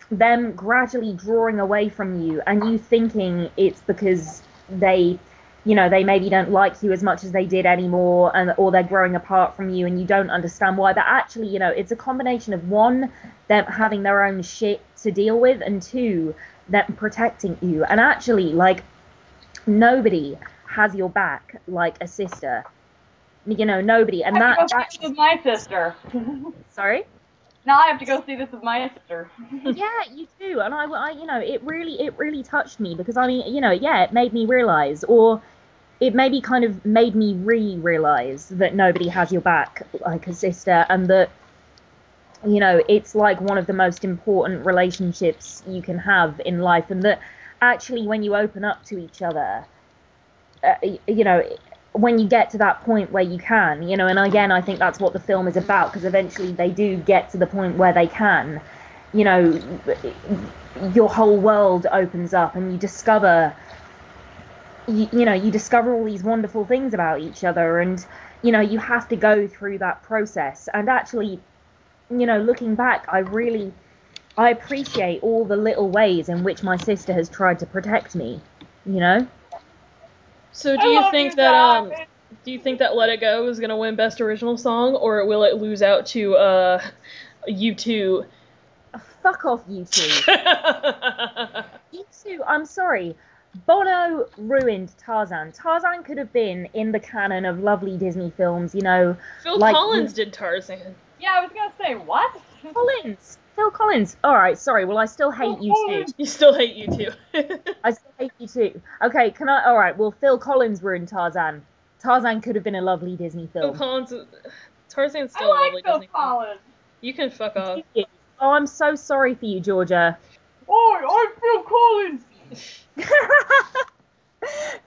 them gradually drawing away from you, and you thinking it's because they, you know, they maybe don't like you as much as they did anymore, and or they're growing apart from you and you don't understand why. But actually, you know, it's a combination of 1, them having their own shit to deal with, and 2, them protecting you. And actually, like, nobody has your back like a sister. You know, nobody. And I have to go that see this with my sister. sorry? Now I have to go see this with my sister. Yeah, you do. And I you know, it really touched me because, I mean, you know, yeah, it made me realize, or it maybe kind of made me realize that nobody has your back like a sister, and that, you know, it's like one of the most important relationships you can have in life, and that actually when you open up to each other, you know, when you get to that point where you can, you know, and again, I think that's what the film is about, because eventually they do get to the point where they can, you know, your whole world opens up and you discover, you know, you discover all these wonderful things about each other, and, you know, you have to go through that process. And actually, you know, looking back, I appreciate all the little ways in which my sister has tried to protect me, you know? So I love you guys. do you think that Let It Go is gonna win Best Original Song, or will it lose out to U2? Fuck off, you two. You two, I'm sorry. Bono ruined Tarzan. Tarzan could have been in the canon of lovely Disney films, you know. Phil like, Collins did Tarzan. Yeah, I was gonna say, what? Phil Collins. Alright, sorry, well, I still hate you two. You still hate U2. I still hate you too. Okay, alright, well, Phil Collins ruined Tarzan. Tarzan could have been a lovely Disney Phil film. Collins, Tarzan's I still a like lovely Phil Disney film. Collins. You can fuck off. Oh, I'm so sorry for you, Georgia. Oh, I'm Phil Collins.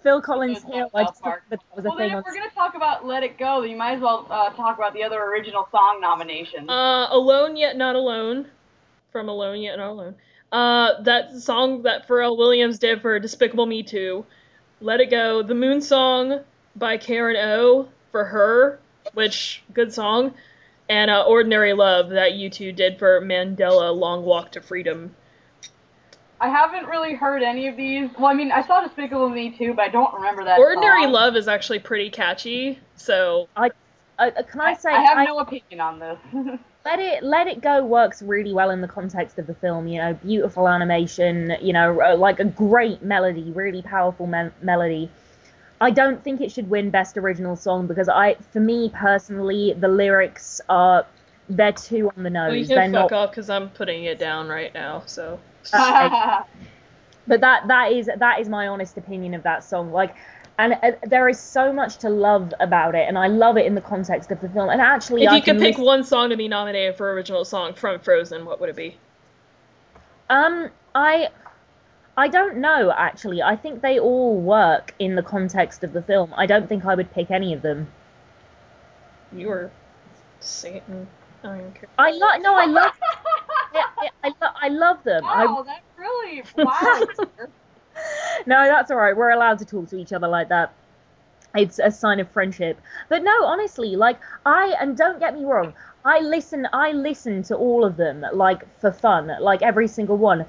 Phil Collins Hill. I just thought that was a Well, thing then on. if we're gonna talk about Let It Go, then you might as well talk about the other original song nominations. Alone Yet Not Alone, from Alone Yet Not Alone. That song that Pharrell Williams did for Despicable Me 2. Let It Go. The Moon Song by Karen O for Her, which, good song. And Ordinary Love that U2 did for Mandela Long Walk to Freedom. I haven't really heard any of these. Well, I mean, I saw Despicable Me 2, but I don't remember that Ordinary song. Love is actually pretty catchy, so... Can I say... I have no opinion on this. Let It Go works really well in the context of the film, you know, beautiful animation, you know, like a great melody, really powerful melody. I don't think it should win Best Original Song because for me personally, the lyrics they're too on the nose. Well, you can fuck off because I'm putting it down right now, so... But that is my honest opinion of that song. Like, and there is so much to love about it, and I love it in the context of the film. And actually, if you could pick one song to be nominated for original song from Frozen, what would it be? I don't know actually. I think they all work in the context of the film. I don't think I would pick any of them. You were Satan. I don't care. I love. I love them. Wow, that's really wow. No, that's all right. We're allowed to talk to each other like that. It's a sign of friendship. But no, honestly, like and don't get me wrong, I listen to all of them like for fun, like every single one.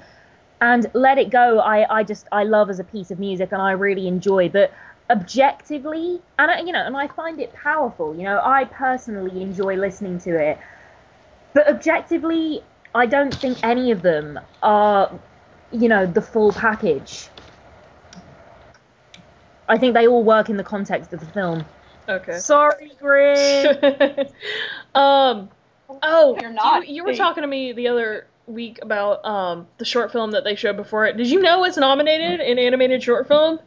And Let It Go, I love as a piece of music and I really enjoy. But objectively, and I find it powerful. You know, I personally enjoy listening to it. But objectively, I don't think any of them are, the full package. I think they all work in the context of the film. Okay. Sorry, Greg. You're not. You were talking to me the other week about the short film that they showed before it. Did you know it's nominated in animated short film?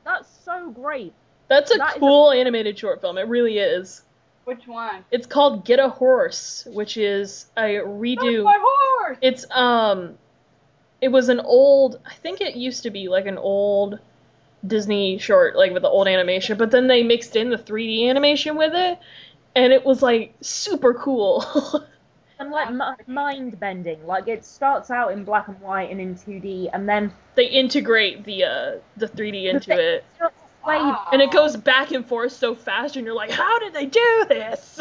That's so great. That's a cool animated short film. It really is. Which one? It's called Get a Horse, which is a redo. That's my horse! It's it was an old. I think it used to be like an old Disney short, like with the old animation, but then they mixed in the 3D animation with it, and it was like super cool. And like mind bending, like it starts out in black and white and in 2D, and then they integrate the 3D into it. Wow. And it goes back and forth so fast, and you're like, how did they do this?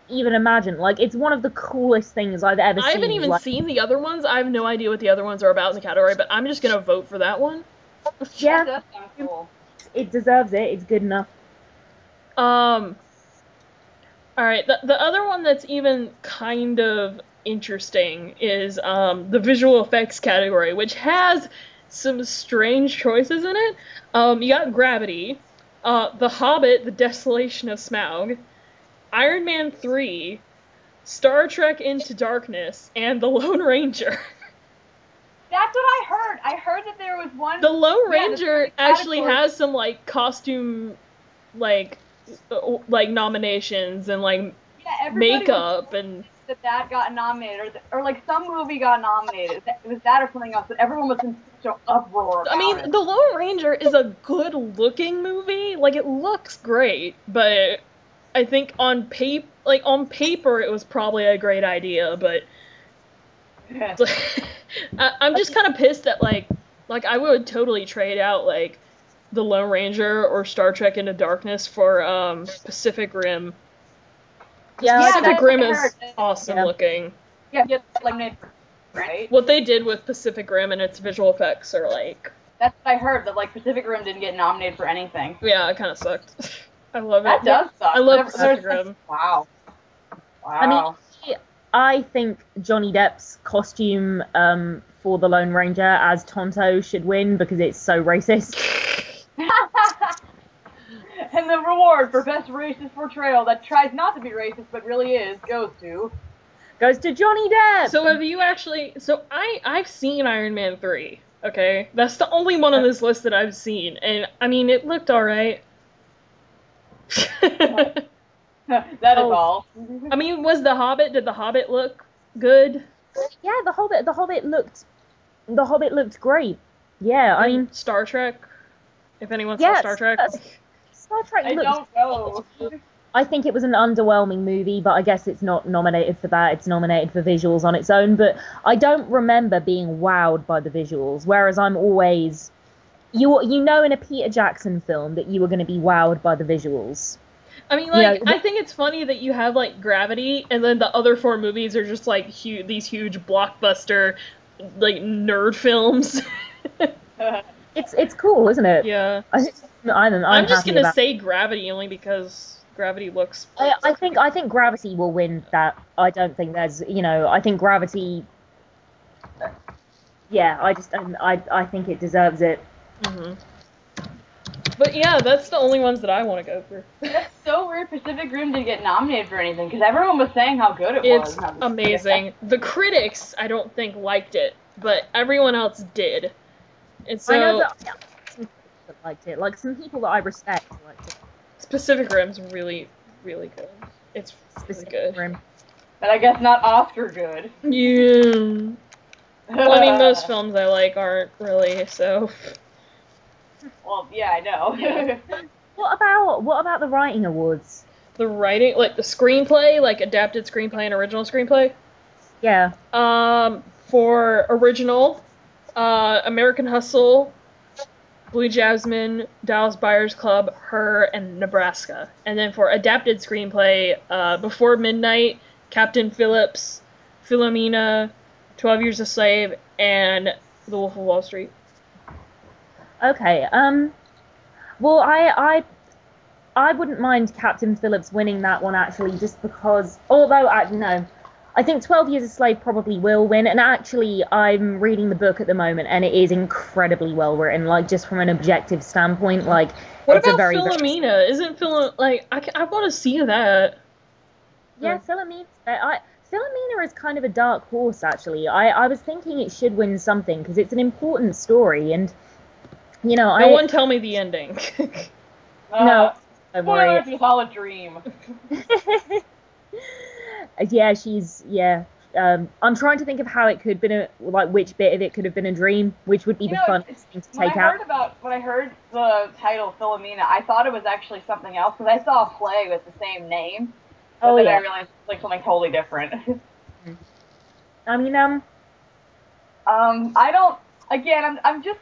Even imagine, like, it's one of the coolest things I've ever seen. I haven't even seen the other ones. I have no idea what the other ones are about in the category, but I'm just gonna vote for that one. Yeah, that sounds cool. It deserves it. It's good enough. Alright, the other one that's even kind of interesting is the visual effects category, which has some strange choices in it. You got Gravity, The Hobbit, The Desolation of Smaug, Iron Man 3, Star Trek Into Darkness, and The Lone Ranger. That's what I heard. I heard that there was one... The Lone Ranger actually has some, like, costume, like nominations and, like, makeup and... That got nominated, or like some movie got nominated. It was that or something else, but everyone was in such an uproar about it. The Lone Ranger is a good-looking movie. Like, it looks great, but I think on paper it was probably a great idea, but I'm just kind of pissed that like I would totally trade out like the Lone Ranger or Star Trek Into Darkness for Pacific Rim. Yeah, Pacific Rim is awesome looking. Yeah, like, right? What they did with Pacific Rim and its visual effects are like... That's what I heard, that like Pacific Rim didn't get nominated for anything. Yeah, it kind of sucked. I love it. That does suck. I love Pacific Rim. Wow. I mean, I think Johnny Depp's costume for the Lone Ranger as Tonto should win because it's so racist. And the reward for best racist portrayal that tries not to be racist but really is goes to Johnny Depp. So have you actually? So I've seen Iron Man 3. Okay, that's the only one on this list that I've seen, and I mean it looked alright. That is all. I mean, did the Hobbit look good? Yeah, the Hobbit looked great. Yeah, I mean Star Trek. If anyone saw Yes, Star Trek. Star Trek I looks. don't know. I think it was an underwhelming movie, but I guess it's not nominated for that. It's nominated for visuals on its own. But I don't remember being wowed by the visuals, whereas I'm always, you know, in a Peter Jackson film that you were going to be wowed by the visuals. I mean, like, I think it's funny that you have, like, Gravity, and then the other 4 movies are just, like, these huge blockbuster, like, nerd films. It's cool, isn't it? Yeah. I'm just happy gonna say Gravity only because Gravity looks. I think Gravity will win that. I don't think there's, I think Gravity. Yeah, I think it deserves it. Mm-hmm. But yeah, that's the only ones that I want to go for. That's so weird. Pacific Rim didn't get nominated for anything because everyone was saying how good it was. It's amazing. The critics, I don't think, liked it, but everyone else did. And so, I know that some people that liked it, like some people that I respect liked it. Pacific Rim's really, really good. It's really good. Rim. But I guess not Oscar good. Yeah. Well, I mean, most films I like aren't really, so. Well, yeah, I know. What about the writing awards? The writing, like the screenplay, like adapted screenplay and original screenplay? Yeah. For original, American Hustle, Blue Jasmine, Dallas Buyers Club, Her, and Nebraska. And then for adapted screenplay, Before Midnight, Captain Phillips, Philomena, 12 Years a Slave, and The Wolf of Wall Street. Okay. Well, I wouldn't mind Captain Phillips winning that one actually, just because. Although I think 12 Years a Slave probably will win. And actually, I'm reading the book at the moment, and it is incredibly well written. Like just from an objective standpoint, like what it's about a very. Philomena? Isn't I want to see that. Yeah, Philomena. Philomena is kind of a dark horse, actually. I was thinking it should win something because it's an important story, and no one tell me the ending. No, don't worry. It's all a dream. Yeah. I'm trying to think of how it could have been which bit of it could have been a dream, which would be the funnest thing to take out. When I heard the title Philomena, I thought it was actually something else because I saw a play with the same name. But then I realized it's like something totally different. I mean, I don't. Again, I feel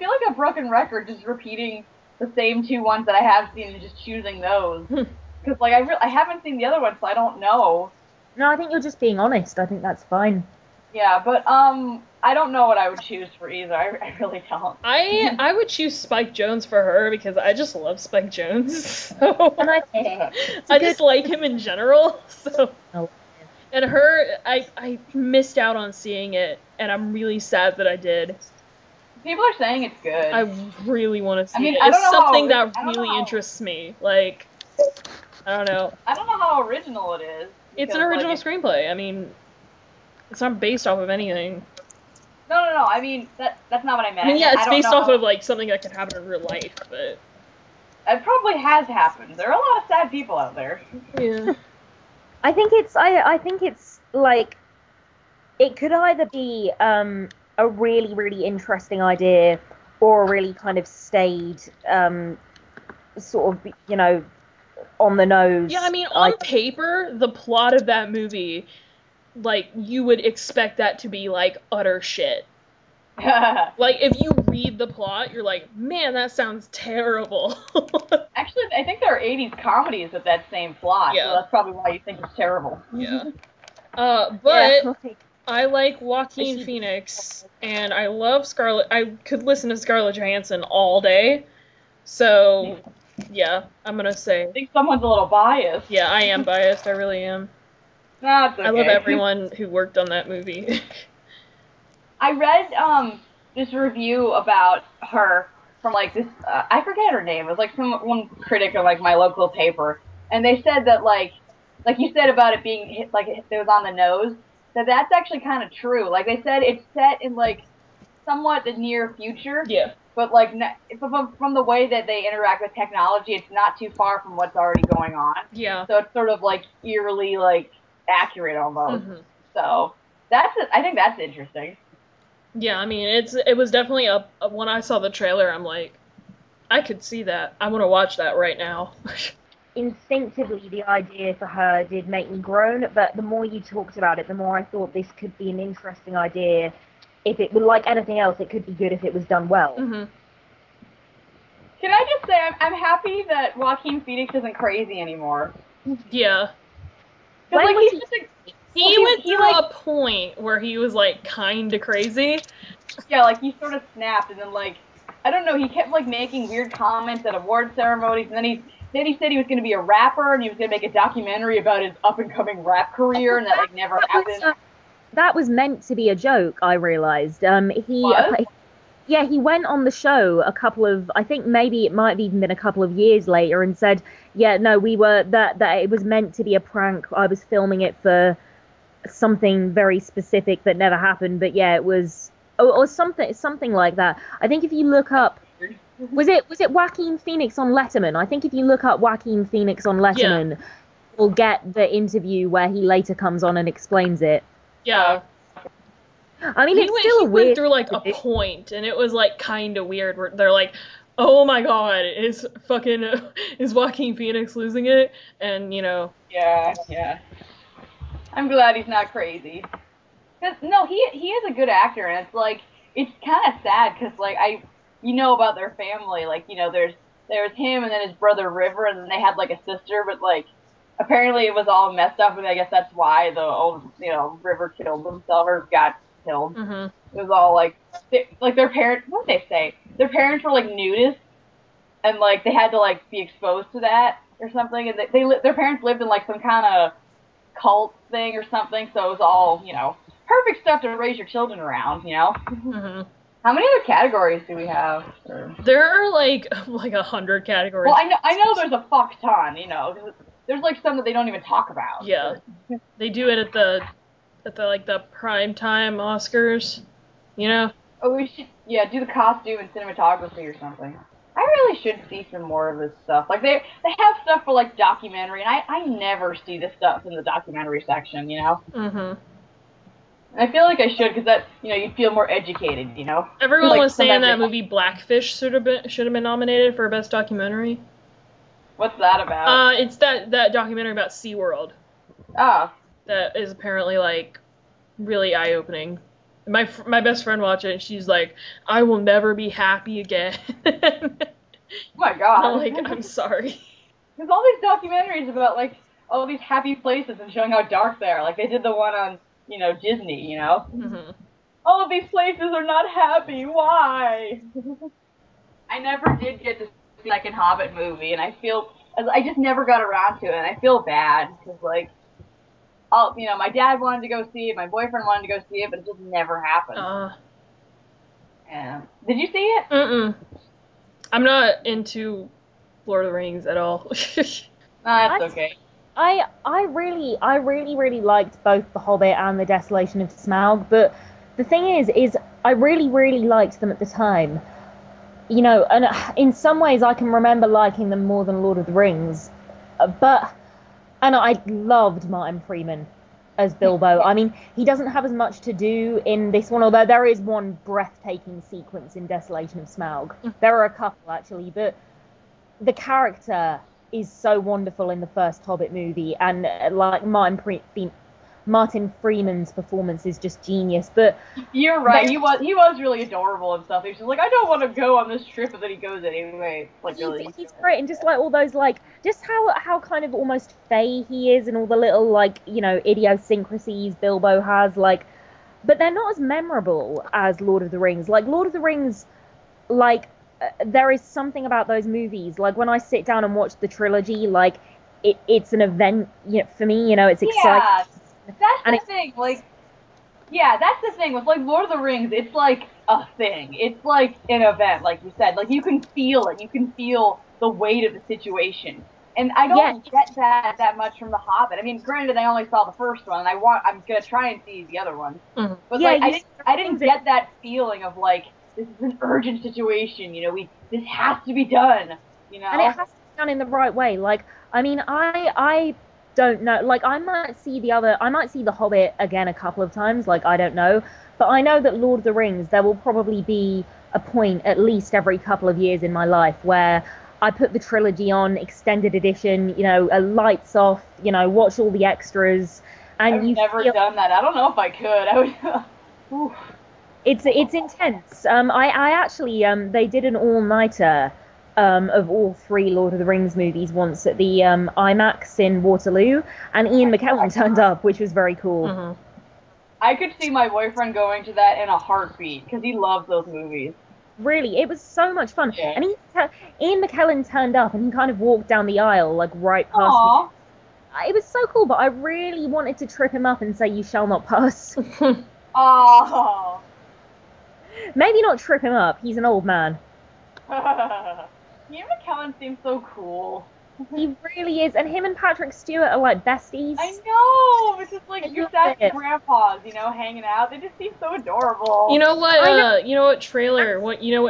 like a broken record just repeating the same 2 ones that I have seen and just choosing those. Because like I haven't seen the other ones, so I don't know. No, I think you're just being honest. I think that's fine. Yeah, but I don't know what I would choose for either. I really don't. I would choose Spike Jonze for Her because I just love Spike Jonze. So And I just like him in general. So Oh. and Her, I missed out on seeing it, and I'm really sad that I did. People are saying it's good. I really want to see it. I don't It's know something how- that I don't know really how- interests me. Like, I don't know. I don't know how original it is. It's an because, original like, screenplay. I mean, it's not based off of anything. No. I mean, that's not what I meant. I mean, yeah, it's don't based know off how- of, like, something that could happen in real life, but... It probably has happened. There are a lot of sad people out there. Yeah. I think it's like it could either be a really, really interesting idea or a really kind of staid sort of on the nose. Yeah, I mean, on paper, the plot of that movie, like, you would expect that to be, like, utter shit. Like, if you read the plot, you're like, man, that sounds terrible. Actually, I think there are 80s comedies with that same plot, Yeah. so that's probably why you think it's terrible. Yeah. But Yeah. I like Joaquin Phoenix, and I love Scarlett. I could listen to Scarlett Johansson all day. So, yeah, I'm gonna say. I think someone's a little biased. Yeah, I am biased. I really am. That's okay. I love everyone who worked on that movie. I read this review about Her from like this. I forget her name. It was like one critic of like my local paper, and they said that like you said about it being hit, like it was on the nose. That's actually kind of true. Like they said, it's set in like somewhat the near future. Yeah. But like from the way that they interact with technology, it's not too far from what's already going on. Yeah. So it's sort of like eerily like accurate almost. Mm-hmm. So that's it. I think that's interesting. Yeah, I mean, it was definitely when I saw the trailer, I'm like, I could see that. I want to watch that right now. Instinctively, the idea for her did make me groan, but the more you talked about it, the more I thought this could be an interesting idea. If it, like anything else, it could be good if it was done well. Hmm. Can I just say I'm happy that Joaquin Phoenix isn't crazy anymore. Yeah. When Like was he's just a, He went through like, a point where he was like kind of crazy. yeah, like he sort of snapped, and then like I don't know, he kept like making weird comments at award ceremonies, and then he said he was going to be a rapper and he was going to make a documentary about his up and coming rap career, and that like never happened. That was meant to be a joke, I realized. What? Yeah, he went on the show a couple of, I think maybe it might have even been a couple of years later, and said, yeah, no, we were, that it was meant to be a prank. I was filming it for something very specific that never happened, but yeah, it was, or something like that. I think if you look up, was it Joaquin Phoenix on Letterman? I think if you look up Joaquin Phoenix on Letterman, you'll get the interview where he later comes on and explains it. Yeah. I mean, it's still he weird. went through like a point, and it was like kind of weird. Where they're like, "Oh my God, is Joaquin Phoenix losing it?" And you know. Yeah. I'm glad he's not crazy. Cause no, he is a good actor, and it's like it's kind of sad because like you know about their family, like you know there's him and then his brother River, and then they had like a sister, but like apparently it was all messed up, and I guess that's why the old River killed himself or got killed. Mm-hmm. It was all like their parents. What did they say? Their parents were like nudists, and like they had to like be exposed to that or something, and their parents lived in like some kind of cult thing or something, so it was all perfect stuff to raise your children around. Mm-hmm. How many other categories do we have? There are like 100 categories. Well, I know there's a fuck ton. There's like some that they don't even talk about. Yeah, they do it at the like the prime time Oscars. Oh, we should do the costume and cinematography or something. I really should see some more of this stuff. Like they have stuff for like documentary, and I never see this stuff in the documentary section. Mm-hmm. And I feel like I should, because that you'd feel more educated. Everyone like was saying that movie Blackfish should have been nominated for best documentary. What's that about? It's that documentary about SeaWorld. Ah. That is apparently like really eye-opening. My best friend watched it, and she's like, "I will never be happy again." Oh my God. I'm like, I'm sorry. There's all these documentaries about like all these happy places and showing how dark they are. Like they did the one on Disney. Mm-hmm. All of these places are not happy. Why? I never did get to see the second Hobbit movie, and I just never got around to it, and I feel bad because like. My dad wanted to go see it, my boyfriend wanted to go see it, but it just never happened. Yeah. Did you see it? Mm-mm. I'm not into Lord of the Rings at all. That's okay. I really liked both The Hobbit and The Desolation of Smaug, but the thing is I really liked them at the time. And in some ways I can remember liking them more than Lord of the Rings, and I loved Martin Freeman as Bilbo. I mean, he doesn't have as much to do in this one, although there is one breathtaking sequence in Desolation of Smaug. There are a couple, actually, but the character is so wonderful in the first Hobbit movie, and like Martin Freeman's performance is just genius. But you're right, he was really adorable and stuff. He's just like, I don't want to go on this trip, and then he goes anyway. Like he's great, and just like all those like just how kind of almost fey he is, and all the little like idiosyncrasies Bilbo has, like, but they're not as memorable as Lord of the Rings. Like Lord of the Rings, like there is something about those movies. Like when I sit down and watch the trilogy, like it's an event for me. It's exciting. That's the thing, like, that's the thing with, like, Lord of the Rings, it's like a thing. It's like an event, like you said. Like, you can feel it. You can feel the weight of the situation. And I don't get that much from The Hobbit. I mean, granted, I only saw the first one, and I'm gonna try and see the other ones. Mm-hmm. But, I didn't get that feeling of, like, this is an urgent situation, this has to be done, And it has to be done in the right way. Like, I mean, don't know. Like, I might see The Hobbit again a couple of times, like, I don't know. But I know that Lord of the Rings, there will probably be a point at least every couple of years in my life where I put the trilogy on, extended edition, lights off, watch all the extras. And I've never done that. I don't know if I could. I would. It's intense. I actually they did an all-nighter of all 3 Lord of the Rings movies once at the IMAX in Waterloo, and Ian McKellen turned up, which was very cool. Mm-hmm. I could see my boyfriend going to that in a heartbeat because he loves those movies. Really, it was so much fun. Yeah. And Ian McKellen turned up and he kind of walked down the aisle, like right past me. It was so cool, but I really wanted to trip him up and say, "You shall not pass." Oh. Maybe not trip him up. He's an old man. Ian McKellen seems so cool. He really is, and him and Patrick Stewart are like besties. I know. It's just like your sassy grandpas, hanging out. They just seem so adorable. You know what? What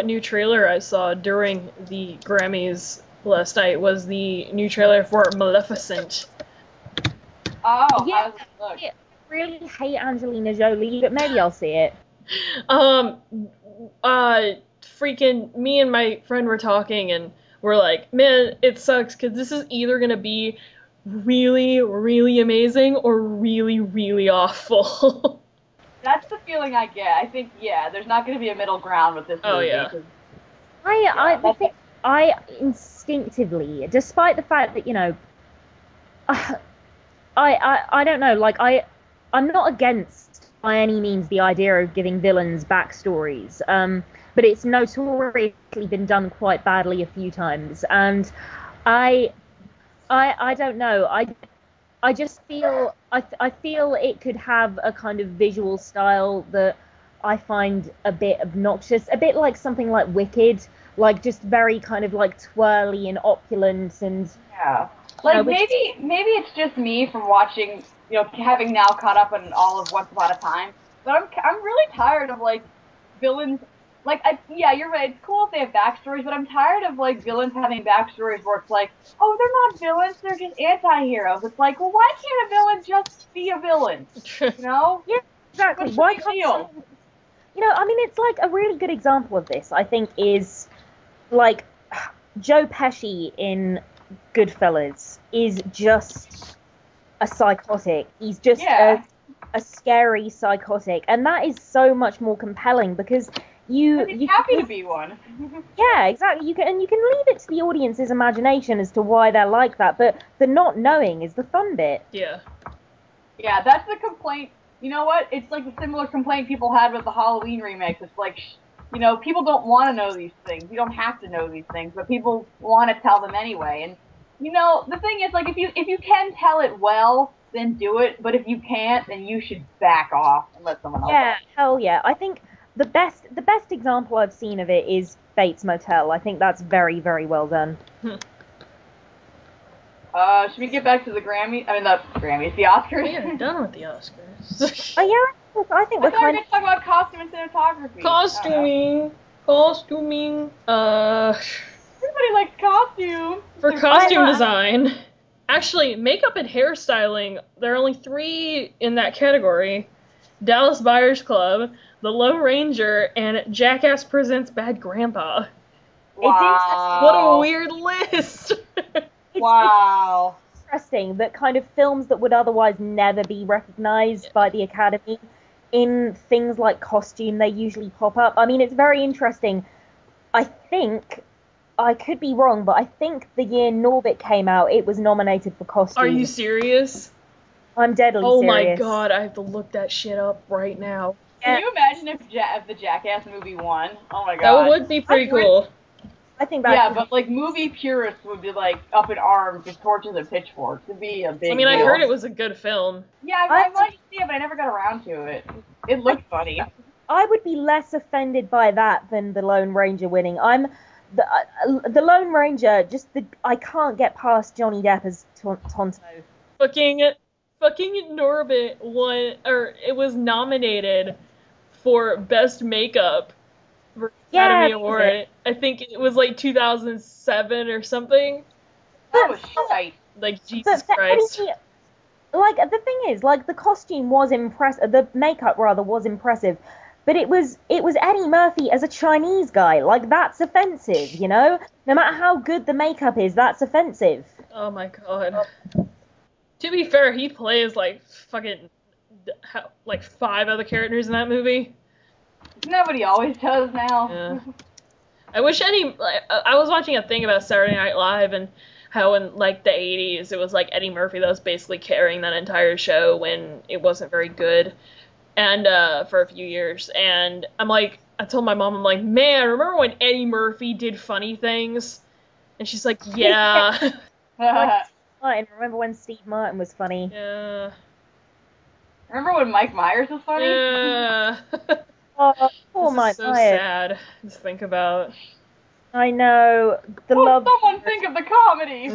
new trailer I saw during the Grammys last night was the new trailer for Maleficent. Oh, yeah. I really hate Angelina Jolie, but maybe I'll see it. Freaking me and my friend were talking, and we're like, man, it sucks because this is either gonna be really, really amazing or really, really awful. That's the feeling I get. I think, there's not gonna be a middle ground with this movie. Oh yeah. I instinctively, despite the fact that I don't know, like I'm not against by any means the idea of giving villains backstories, but it's notoriously been done quite badly a few times, and I don't know, I just feel I feel it could have a kind of visual style that I find a bit obnoxious, a bit like something like Wicked, like just very kind of like twirly and opulent and maybe it's just me from watching, having now caught up on all of Once Upon a Time, but I'm really tired of like villains. Like, you're right. It's cool if they have backstories, but I'm tired of like villains having backstories where it's like, oh, they're not villains, they're just anti-heroes. It's like, well, why can't a villain just be a villain? Yeah, exactly. Why can't it's like a really good example of this, I think, is like Joe Pesci in Goodfellas is just a psychotic. He's just a scary psychotic, and that is so much more compelling because you're happy to be one. Yeah, exactly. You can leave it to the audience's imagination as to why they're like that, but the not knowing is the fun bit. Yeah. Yeah, that's the complaint. You know what? It's like a similar complaint people had with the Halloween remakes. It's like, people don't want to know these things. You don't have to know these things, but people want to tell them anyway. And the thing is, like, if you can tell it well, then do it. But if you can't, then you should back off and let someone else. Yeah, hell yeah. I think the best example I've seen of it is Bates Motel. I think that's very, very well done. Should we get back to the Grammys? I mean, the Oscars. We are done with the Oscars. Oh yeah, I think we're going to talk about costume and cinematography. Costuming. Everybody likes costume. For costume design. Actually, makeup and hairstyling, there are only 3 in that category. Dallas Buyers Club, The Lone Ranger, and Jackass Presents Bad Grandpa. Wow. What a weird list. Wow. It's interesting that kind of films that would otherwise never be recognized by the Academy, in things like costume, they usually pop up. I mean, it's very interesting. I think, I could be wrong, but I think the year Norbit came out, it was nominated for costume. Are you serious? I'm deadly serious. Oh my god, I have to look that shit up right now. Can you imagine if the Jackass movie won? Oh my god. That would be pretty cool. I think that. Yeah, but like movie purists would be like up in arms with torches and pitchforks. It'd be a big deal. I heard it was a good film. Yeah, I wanted to see it, but I never got around to it. It looked funny. I would be less offended by that than the Lone Ranger winning. I'm the Lone Ranger. I can't get past Johnny Depp as Tonto. Fucking Norbit won, or it was nominated for Best Makeup for Academy Award. I think it was like 2007 or something. That was shite. Like, Jesus Christ. like, the thing is, like, the costume was impressive, the makeup, rather, was impressive, but it was Eddie Murphy as a Chinese guy. Like, that's offensive, you know? No matter how good the makeup is, that's offensive. Oh my god. To be fair, he plays, like, fucking, like, 5 other characters in that movie. Isn't that what he always does now? Yeah. I wish I was watching a thing about Saturday Night Live and how in, like, the 80s, it was, like, Eddie Murphy that was basically carrying that entire show when it wasn't very good, and, for a few years, and I told my mom, I'm like, man, remember when Eddie Murphy did funny things? And she's like, yeah. Remember when Steve Martin was funny? Yeah. Remember when Mike Myers was funny? Yeah. Oh, poor Mike so Myers. sad to think about. I know. Someone think of the comedy!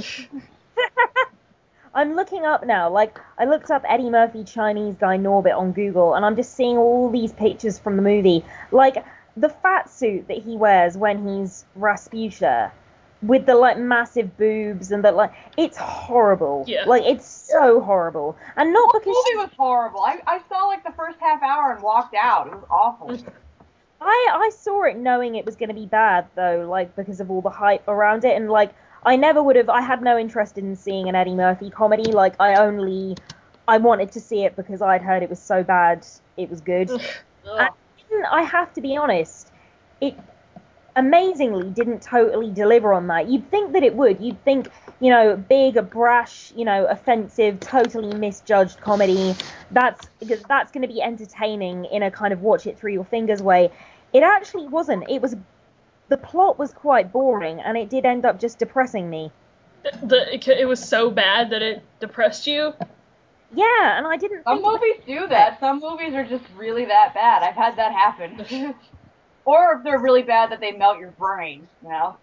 I'm looking up now, like, I looked up Eddie Murphy Chinese guy Norbit on Google, and I'm just seeing all these pictures from the movie. Like, the fat suit that he wears when he's Rasputia, with the, like, massive boobs and the, like, it's horrible. Yeah. Like, it's so horrible. And not because... The movie was horrible. I saw, like, the first half hour and walked out. It was awful. I saw it knowing it was going to be bad, though, like, because of all the hype around it, and, like, I had no interest in seeing an Eddie Murphy comedy, like, I wanted to see it because I'd heard it was so bad, it was good. And I have to be honest, it amazingly didn't totally deliver on that. You'd think that it would. You'd think, you know, big, brash, you know, offensive, totally misjudged comedy, that's going to be entertaining in a kind of watch it through your fingers way. It actually wasn't. The plot was quite boring, and it did end up just depressing me. It was so bad that it depressed you? Yeah, and I didn't Some movies do that. Some movies are just really that bad. I've had that happen. Or if they're really bad that they melt your brain, you know?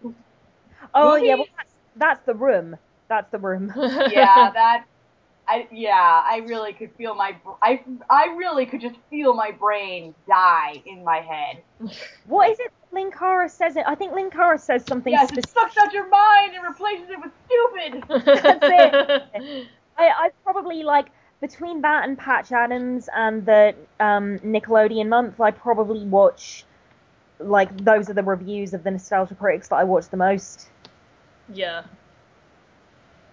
Oh, yeah, well, that's The Room. That's The Room. Yeah, I really could feel I really could just feel my brain die in my head. What is it Linkara says? I think Linkara says something specific. It sucks out your mind and replaces it with stupid. That's it. I probably, like, between that and Patch Adams and the Nickelodeon month, I probably watch, like, those are the reviews of the Nostalgia Critics that I watch the most. Yeah.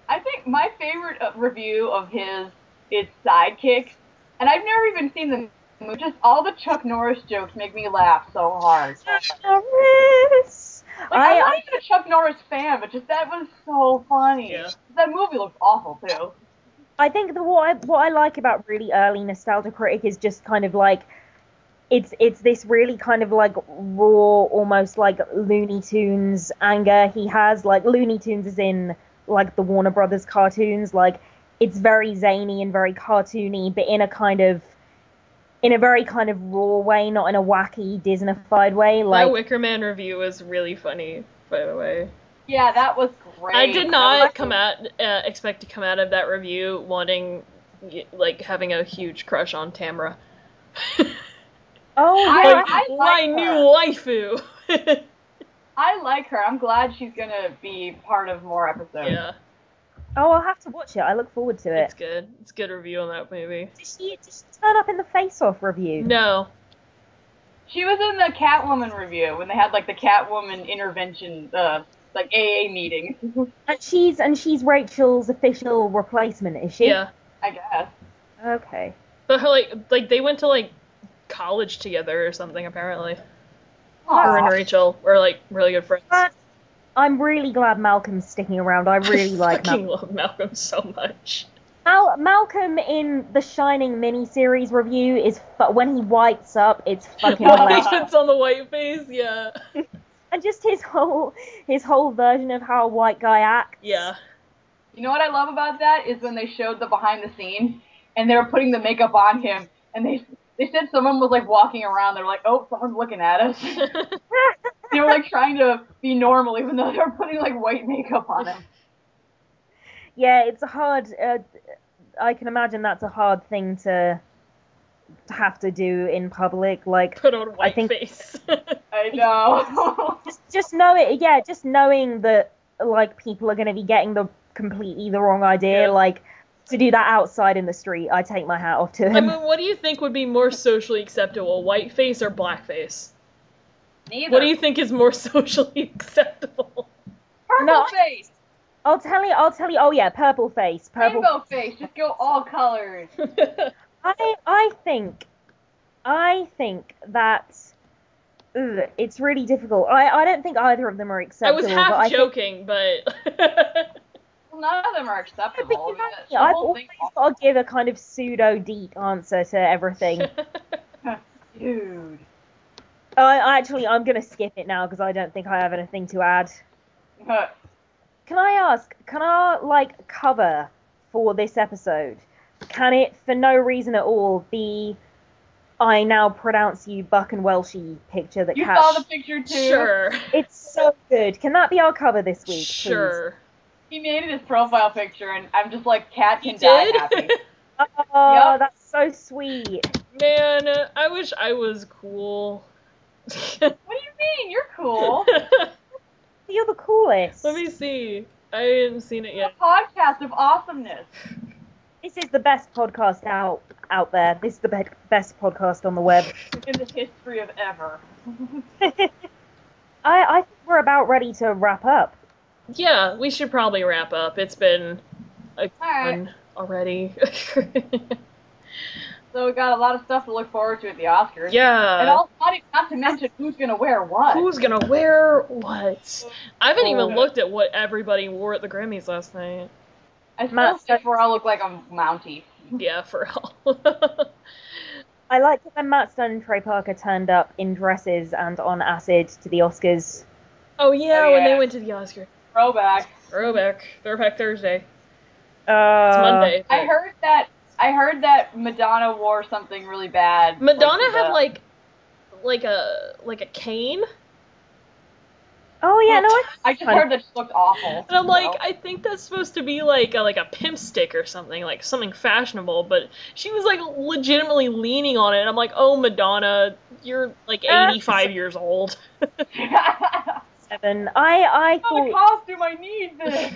I think my favorite review of his is Sidekick, and I've never even seen the movie. Just all the Chuck Norris jokes make me laugh so hard. Chuck Norris! I'm not even a Chuck Norris fan, but just that was so funny. Yeah. That movie looks awful, too. I think what I like about really early Nostalgia Critic is just kind of like, it's this really kind of like raw, almost like Looney Tunes anger he has. Like, Looney Tunes is in, like, the Warner Brothers cartoons. Like, it's very zany and very cartoony, but in a very kind of raw way, not in a wacky, Disney-fied way. Like, that Wicker Man review was really funny, by the way. Yeah, that was great. I did not expect to come out of that review wanting, like, having a huge crush on Tamra. Oh, yeah. I my new waifu. I like her. I'm glad she's gonna be part of more episodes. Yeah. Oh, I'll have to watch it. I look forward to it. It's good. It's a good review on that movie. Did she turn up in the Face Off review? No. She was in the Catwoman review when they had, like, the Catwoman intervention, like, AA meeting. And she's Rachel's official replacement, is she? Yeah. I guess. Okay. But her, like they went to, like, college together or something, apparently. Aww. Her and Rachel were, like, really good friends. I'm really glad Malcolm's sticking around. I really like Malcolm. I love Malcolm so much. Malcolm in the Shining miniseries review is when he whites up, it's fucking When hilarious. he puts on the white face, yeah. And just his whole version of how a white guy acts. Yeah. You know what I love about that is when they showed the behind the scenes and they were putting the makeup on him and they said someone was, like, walking around. They were like, oh, someone's looking at us. They were, like, trying to be normal even though they were putting, like, white makeup on him. Yeah, it's a hard. I can imagine that's a hard thing to have to do in public. Like, put on a white face. I know. just know it. Yeah, just knowing that, like, people are going to be getting completely the wrong idea. Yeah. Like, to do that outside in the street, I take my hat off to him. I mean, what do you think would be more socially acceptable, whiteface or blackface? Neither. What do you think is more socially acceptable? Purple face. I'll tell you. Oh yeah, purple face. Rainbow face. Just go all colors. I think that it's really difficult. I don't think either of them are I acceptable. was half but joking, but... Well, none of them are acceptable. I've always got to give a kind of pseudo-deep answer to everything. Dude. I'm going to skip it now because I don't think I have anything to add. Can I ask, can our, cover for this episode, can it, for no reason at all, be I now pronounce you Buck and Welshy picture that You Cat... saw the picture too? Sure. It's so good. Can that be our cover this week, Sure. He made it his profile picture, and I'm just like, Cat can die happy. please? Oh, Yep. that's so sweet. Man, I wish I was cool. What do you mean? You're cool. You're the coolest. Let me see. I haven't seen it yet. A podcast of awesomeness. This is the best podcast out there. This is the best podcast on the web. In the history of ever. I think we're about ready to wrap up. Yeah, we should probably wrap up. It's been a Alright. fun already. So we got a lot of stuff to look forward to at the Oscars. Yeah. And also, not to mention who's gonna wear what. Who's gonna wear what? I haven't even Oh. looked at what everybody wore at the Grammys last night. I still Matt think where I look like a Mountie. Yeah, for real. I liked it when Matt Stone and Trey Parker turned up in dresses and on acid to the Oscars. Oh yeah, Oh, when yeah. they went to the Oscar. Throwback. Throwback Thursday. It's Monday. I heard that Madonna wore something really bad. Madonna to had the- like a cane, Oh yeah, no, I just heard that she looked awful. and I'm like, so. I think that's supposed to be like a pimp stick or something, like something fashionable. But she was like legitimately leaning on it, and I'm like, oh Madonna, you're like 85 years old. 7. I Oh, the thought costume, I need this.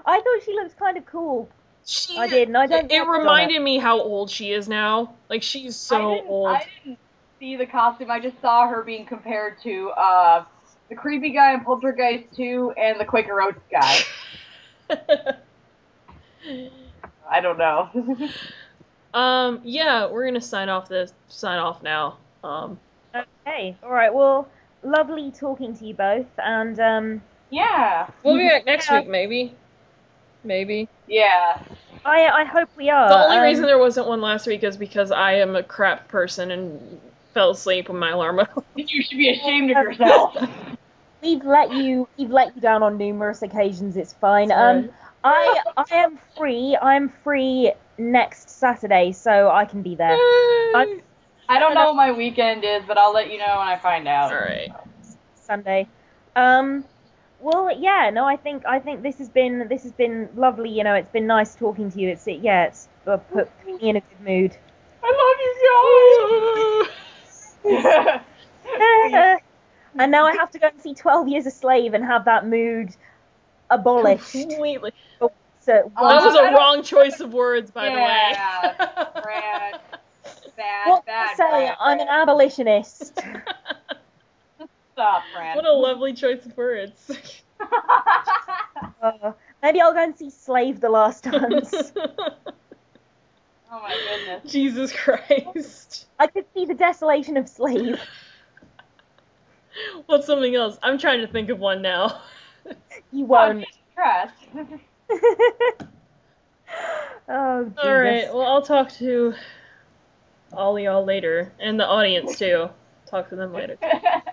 I thought she looked kind of cool. She, I did, and I don't. It comment on reminded me how old she is now. Like she's so old. I didn't see the costume. I just saw her being compared to the creepy guy in Poltergeist 2 and the Quaker Oats guy. I don't know. Yeah, we're gonna sign off now. Okay, all right. Well, lovely talking to you both, and Yeah. We'll be back next Yeah. week, maybe. Maybe. Yeah. I hope we are. The only reason there wasn't one last week is because I am a crap person and fell asleep when my alarm went off. You should be ashamed of yourself. we've let you down on numerous occasions. It's fine. Sorry. I am free. I'm free next Saturday, so I can be there. Yay! I don't know what my weekend is, but I'll let you know when I find out. Alright. Sunday. Well, yeah. No, I think this has been lovely. You know, it's been nice talking to you. It's put me in a good mood. I love you guys. And now I have to go and see 12 Years a Slave and have that mood abolished. Completely. So, That was I a don't- wrong choice of words, by the way. Yeah, Fran. Bad, what can bad, I say? bad. I'm an abolitionist. Stop, Fran. What a lovely choice of words. Maybe I'll go and see Slave the Last Dance. Oh my goodness. Jesus Christ. I could see the desolation of Slave. What's something else? I'm trying to think of one now. You Oh, won't. Jesus Christ. Oh, Jesus. Alright, well, I'll talk to all y'all later. And the audience, too. Talk to them later. Talk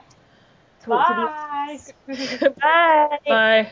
to Bye. the... Bye. Bye.